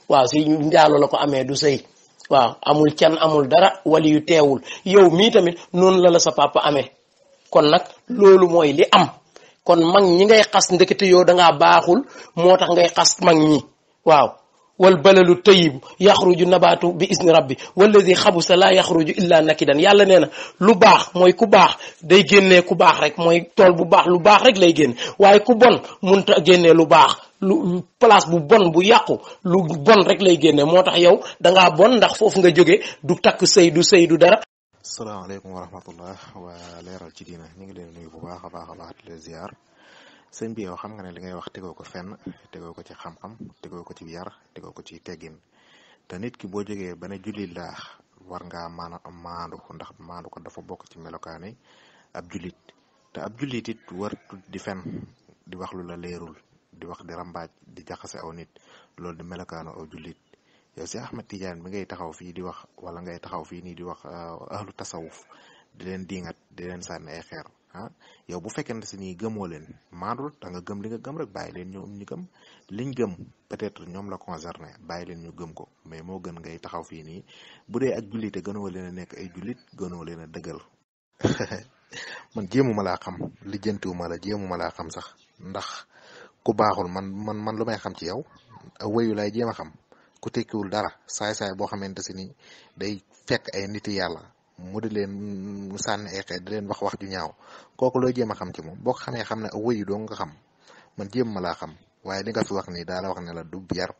waaw si njaalo la ko amee du sëy waaw amul can amul dara wali yu teewul yow mii tamit noonu la sa papa amee kon nag loolu mooy li am kon mag ñi ngay xas ndekete yow dangaa baaxul moo tax ngay xas mag ñi waaw wal balalu tayyib yaxruju nabaatu bi isni rabbi walladi xabusa laa yaxruju illa nakidan yàlla nee na lu baax mooy ku baax day génnee ku baax rek mooy tool bu baax lu baax rek lay génne waaye ku bon munta génnee lu baax lu place bu bon bu yàqu lu bon rek lay génne moo tax yow dangaa bon ndax foofu nga jóge du takk sëy du dara. salaamaaleykum wa rahmatullah waa leeral ci diina ñu ngi leen nuyu bu baax a baax di leen ziar sëñ bi yow xam nga ne li ngay wax tegoo ko fenn tegoo ko ci xam-xam tegoo ko ci yar tegoo ko ci teggin te nit ki boo jógee ba ne jullit laax war ngaa maandu ndax maandu ko dafa bokk ci melokaani ab jullit te ab jullit it war di fen di wax lu la leerul di wax di rambaaj di jaxase aw nit loolu di melokaanu aw jullit yow si Ahmed Tidiane bi ngay taxaw fii di wax wala ngay taxaw fii nii di wax ahlu tasawuf di leen diingat di leen sànni ay xeer yow bu fekkente si nii gëmoo leen maandul da nga gëm li nga gëm rek bàyyi leen ñoom ñu gëm liñ gëm peut-être ñoom la concerné bàyyi leen ñu gëm ko mais moo gën ngay taxaw fii nii bu dee ak jullite gënoo leen a nekk ay jullit gënoo leen a dëggal man jéemuma laa xam lijjantiwuma la jéemuma laa xam sax ndax ku baaxul man lu may xam ci yow wéyu lay jéem a xam ku tekkiwul dara saay-saay boo xamante si ni day fekk ay niti yàlla mu di leen sànni ay xeet di leen wax ju ñaaw kooku looy jéem a xam ci moom boo ko xamee xam ne wëyu doo nga xam man jéem ma laa xam waaye li nga fi wax nii daa la wax ne la du yar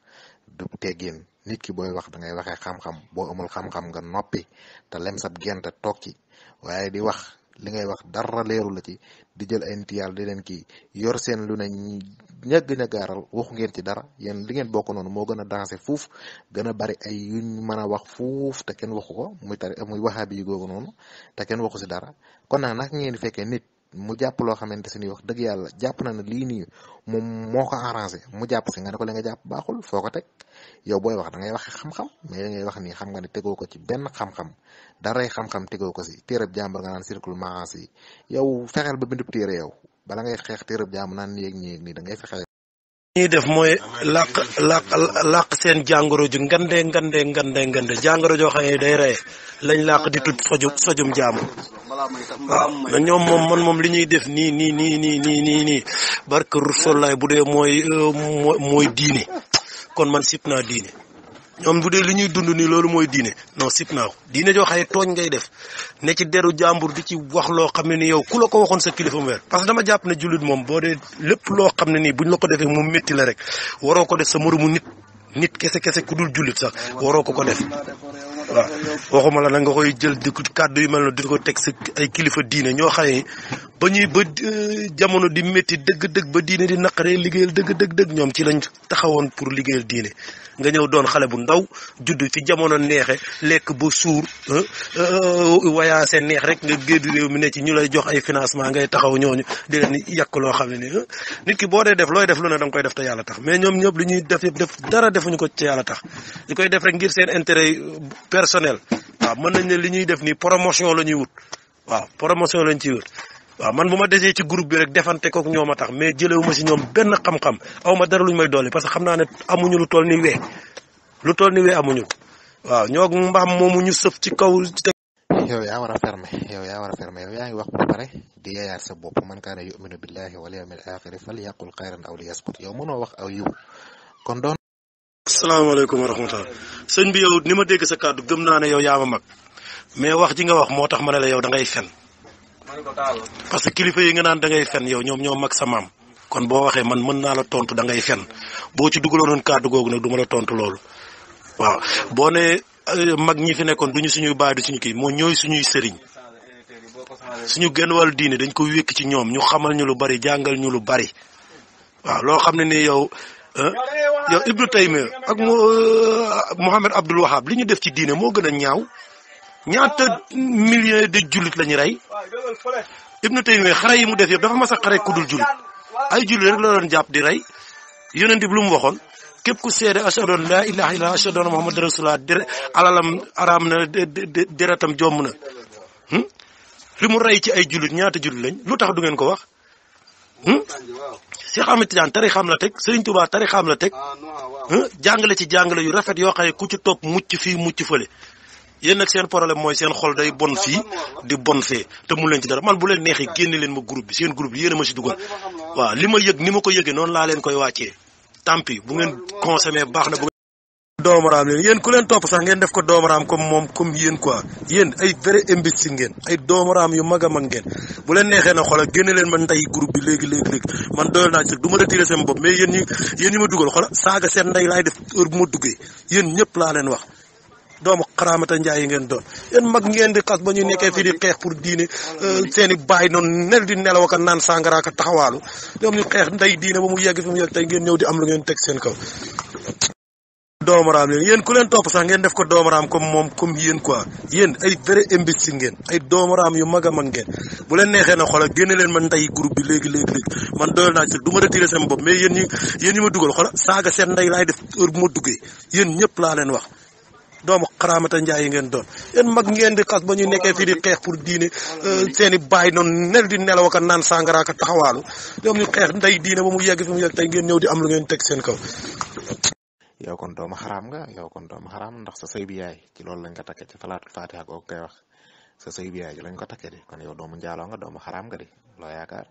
du teggin nit ki booy wax da ngay waxee xam-xam boo amul xam-xam nga noppi te lem sab gent toog ci waaye di wax li ngay wax dara leeru la ci di jël ay nit yàlla di leen kii yor seen lu ne ñagaaral waxu ngeen ci dara yéen li ngeen bokk noonu moo gën a dansé fuuf gën a bari ay yuñ mën a wax fuuf te kenn waxu ko muy waxaabi yu googu noonu te kenn waxu si dara kon nag ngeen di fekkee nit mu jàpp loo xamante si ni wax dëgg yàlla jàpp na ne lii nii moom moo ko arrangé mu jàpp si nga ne ko li nga jàpp baaxul foo ko teg yow booy wax da ngay waxe xam-xam mais da ngay wax nii xam nga ne tegoo ko ci benn xam-xam daray xam-xam tegoo ko si téereb jàmbur nga naan circule maas yi yow fexeel ba bindub téere yow bala ngay xeex téereb jàmbur naan nii ak nii da ngay fexe ñuy def mooy làq seen jàngoro ju ngande jàngoro joo xam ne day reye lañ làq di tut fajum jàmbur waaw ñoom moom li ñuy def nii barke Rasulullaah bu dee mooy diine kon man sip naa diine ñoom bu dee li ñuy dund nii loolu mooy diine non sip naa ko diine joo xam ne tooñ ngay def ne ci deru jàmbur di ci wax loo xam ne ni yow ku la ko waxoon sa kilifa mu weer parce que dama jàpp ne jullit moom boo dee lépp loo xam ne nii buñ la ko defee mu métti la rek waroo ko def sa moromu nit kese ku dul jullit sax waroo ko def waaw waxuma la nag nga koy jël di kàddu yu mel noonu di ko teg sa ay kilifa diine ñoo xam ne ba ñuy ba jamono di métti dëgg-dëgg ba diine di naqaree liggéeyal dëgg ñoom ci lañ taxawoon pour liggéeyal diine nga ñëw doon xale bu ndaw judd ci jamono neexe lekk ba suur wayaase neex rek nga génn réew mi ne ci ñu lay jox ay financement ngay taxaw ñooñu di leen yàq loo xam ne ni nit ki boo dee def looy def lu ne da nga koy def te yàlla tax mais ñoom ñëpp li ñuy def yëpp def dara defuñu ko ci yàlla tax li koy def rek ngir seen intérêt personnel waaw mën nañ ne li ñuy def nii promotion la ñuy wut waaw promotion lañ ciy wut waaw man bu ma desee ci groupe bi rek defante kook ñoom a tax mais jëlewuma si ñoom benn xam-xam aw ma dara luñ may dolli parce que xam naa ne amuñu lu toll ni wee amuñu ko waaw ñoo mbaam moomu ñu sëf ci kaw. yow yaa war a fermer yow yaa ngi wax ba pare di yayaat sa bopp man kaana yuminu billahi wal yawmil axiri fal yaqul xayran aw li yaskut yow mënoo wax aw yiw kon doon. asalaamaaleykum wa rahmatulah sëñ bi yow ni ma dégg sa kàddu gëm naa ne yow yaa ma mag mais wax ji nga wax moo tax ma ne la yow da ngay fen parce que kilifa yi nga naan da ngay fen yow ñoom ñoo mag sa maam kon boo waxee man mën naa la tontu da ngay fen boo ci dugaloon kàddu googu nag du ma la tontu loolu waaw boo ne mag ñi fi nekkoon duñu suñuy baay du suñu kii moo ñooy suñuy sëriñ suñu genn wàllu diine dañ ko wékk ci ñoom ñu xamal ñu lu bari jàngal ñu lu bari waaw loo xam ne ni yow Ibnu Taymiya ak Mohamed Abdul Wahab li ñu def ci diine moo gën a ñaaw ñaata millions de jullit lañu rey Ibnu Taymiya xare yi mu def yëpp dafa mas a xare ku dul jullit ay jullit rek la doon jàpp di rey yonent bi lu mu waxoon képp ku seede ashhadu an laa ilaaha illallaah ashhadu anna muhammadan rasulullah alalam araam na deretam jomm na li mu rey ci ay jullit ñaata jullit lañ lu tax du ngeen ko wax Cheikh Ahmed Tidiane tarixam la teg Serigne Touba tarixam la teg jàngale ci jàngale yu rafet yoo xam ne ku ci topp mucc fii mucc fële yéen nag seen problème mooy seen xol day bon fii di bon fee te mu leen ci dara man bu leen neexee génne leen ma groupe bi seen groupe bi yéen a ma si dugal waaw li ma yëg ni ma ko yëgee noonu laa leen koy wàccee tant pis bu ngeen consommé baax na bu doomaraam leen yéen ku leen topp sax ngeen def ko doomaraam comme moom comme yéen quoi yéen ay vrai imbécile ngeen ay doomaraam yu mag a mag ngeen bu leen neexee na xoolal génne leen ma ndey groupe bi léegi man doyal naa ci du ma retiré seen bopp mais yéen ñi ma dugal xoolal saaga seen ndey laay def heure bu ma duggee yéen ñëpp laa leen wax doomu xaraamata njaay yi ngeen doon yéen mag ngeen di xas ba ñu nekkee fii di xeex pour diine seen i baay noonu nel di nelaw ak naan sàngara ak taxawaalu ñoom ñu xeex ndey diine ba mu yegg fi mu yegg tey ngeen ñëw di am lu ngeen teg seen kaw doomaraam leen yéen ku leen topp sax ngeen def ko doomaraam comme moom comme yéen quoi yéen ay vrai imbécile ngeen ay doomaraam yu mag a mag ngeen bu leen neexee na xoolal génne leen ma ndey groupe bi léegi man doyal naa ci du ma retiré seen bopp mais yéen ñi ma dugal xoolal saaga seen ndey laay def heure bu ma duggee yéen ñëpp laa leen wax doomu xaraamata njaay yi ngeen doon yéen mag ngeen di xas ba ñu nekkee fii di xeex pour diine seen i baay noonu nel di nelaw ak naan sàngara ak taxawaalu ñoom ñu xeex ndey diine ba mu yegg fi mu yegg tey ngeen ñëw di am lu ngeen teg seen kaw. yow kon doomu xaraam nga ndax sa sëy bi yaay ci loolu lañ ko takkee ci salaatul faatiha googu koy wax sa sëy bi yaay ci lañ ko takkee di kon yow doomu njaaloo nga doomu xaraam nga di loo yaakaar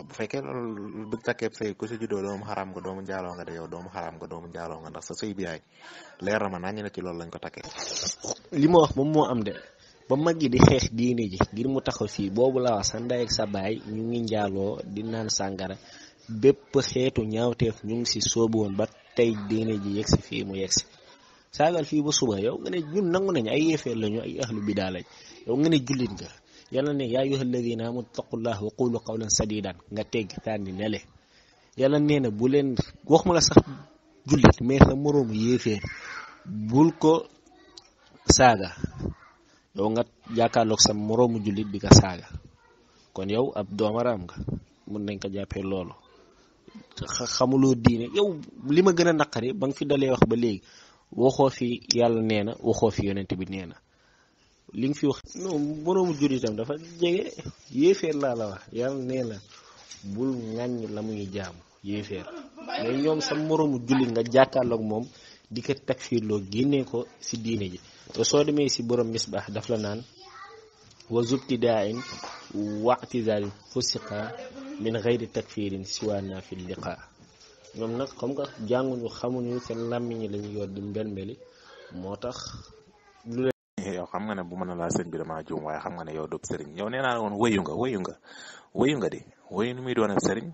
bu fekkee loolu bëgg takkee sëy ku si juddoo doomu xaraam nga doomu njaaloo nga de yow doomu xaraam nga doomu njaaloo nga ndax sa sëy bi yaay leer na ma nañu ne ci loolu lañ ko takkee. li ma wax moom moo am de ba mag yi di xeex diine ji ngir mu taxaw fii boobu la wax sa ndey ak sa baay ñu ngi njaaloo di naan sàngara bépp xeetu ñaawteef ñu ngi si soobu woon ba tey diine ji yegsi fii mu yegsi saagal fii ba suba yow nga ne ñun nangu nañ ay yéefeer lañu ay ahlu bidaa lañ yow nga ne jullit nga yàlla ne yaa ayyuhal ladina amanu taqullah wa qulu qawlan sadidan nga tegg tànni nele yàlla nee na bu leen waxuma la sax jullit mais sa moroomu yéefeer bul ko saaga yow nga jàkkaarloog sa moroomu jullit di ko saaga kon yow ab doomaraam nga mun nañ ko jàppee loolu xamuloo diine yow li ma gën a naqari ba nga fi dalee wax ba léegi waxoo fi yàlla nee na waxoo fi yonent bi nee na li nga fi wax non moroomu jullitam dafa jege yéefeer laa la wax yàlla nee na bul ŋàññ la muy jaamu yéefeer mais ñoom sa moroomu jullit nga jàkkaarloog moom di ko takfiirloo génnee ko si diine ji te soo demee si borom misbaax daf la naan wa zubtidaain wa'tizaalin fusiqa min ghayri takfirin siwaana fi liqa ñoom nag xam nga jànguñu xamuñu seen làmmiñ yi lañu yor di mbelmbeli moo tax lu leen yow xam nga ne bu mën a laa sëñ bi dama juum waaye xam nga ne yow doob sëriñ yow nee naa woon wëyu nga di wëyu nu muy doon ab sëriñ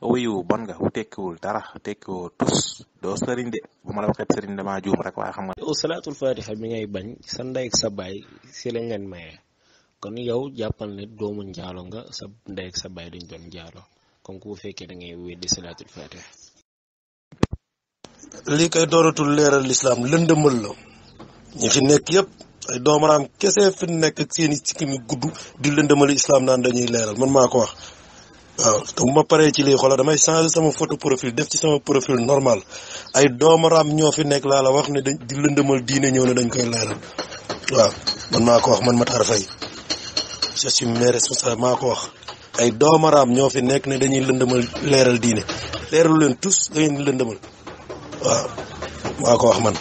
wëyu bon nga tekkiwul dara tekkiwoo tus doo sëriñ de bu ma la waxee sëriñ dama juum rek waaye xam nga yow salaatul fatiha bi ngay bañ sa ndey ak sa baay si lañ leen mayee kon yow jàppal ne doomu njaalo nga sa ndey ak sa baay dañ doon njaalo kon ku fekkee da ngay weddi salaatul fatiha. lii kay dooratul leeral lislaam lëndëmal la ñi fi nekk yëpp ay doomaraam kese fi nekk ak seeni sikkim yu gudd di lëndëmal islam naan dañuy leeral man maa ko wax. waaw te bu ma paree ci lii xoolal damay changer sama photo profil def ci sama profil normal ay doomaraam ñoo fi nekk laa la wax ne dañ di lëndëmal diine ñëw ne dañ koy leeral waaw man maa ko wax man Matar Faye je suis mes responsable maa ko wax ay doomaraam ñoo fi nekk ne dañuy lëndëmal leeral diine leeralu leen tous da ngeen di lëndëmal waaw maa ko wax man.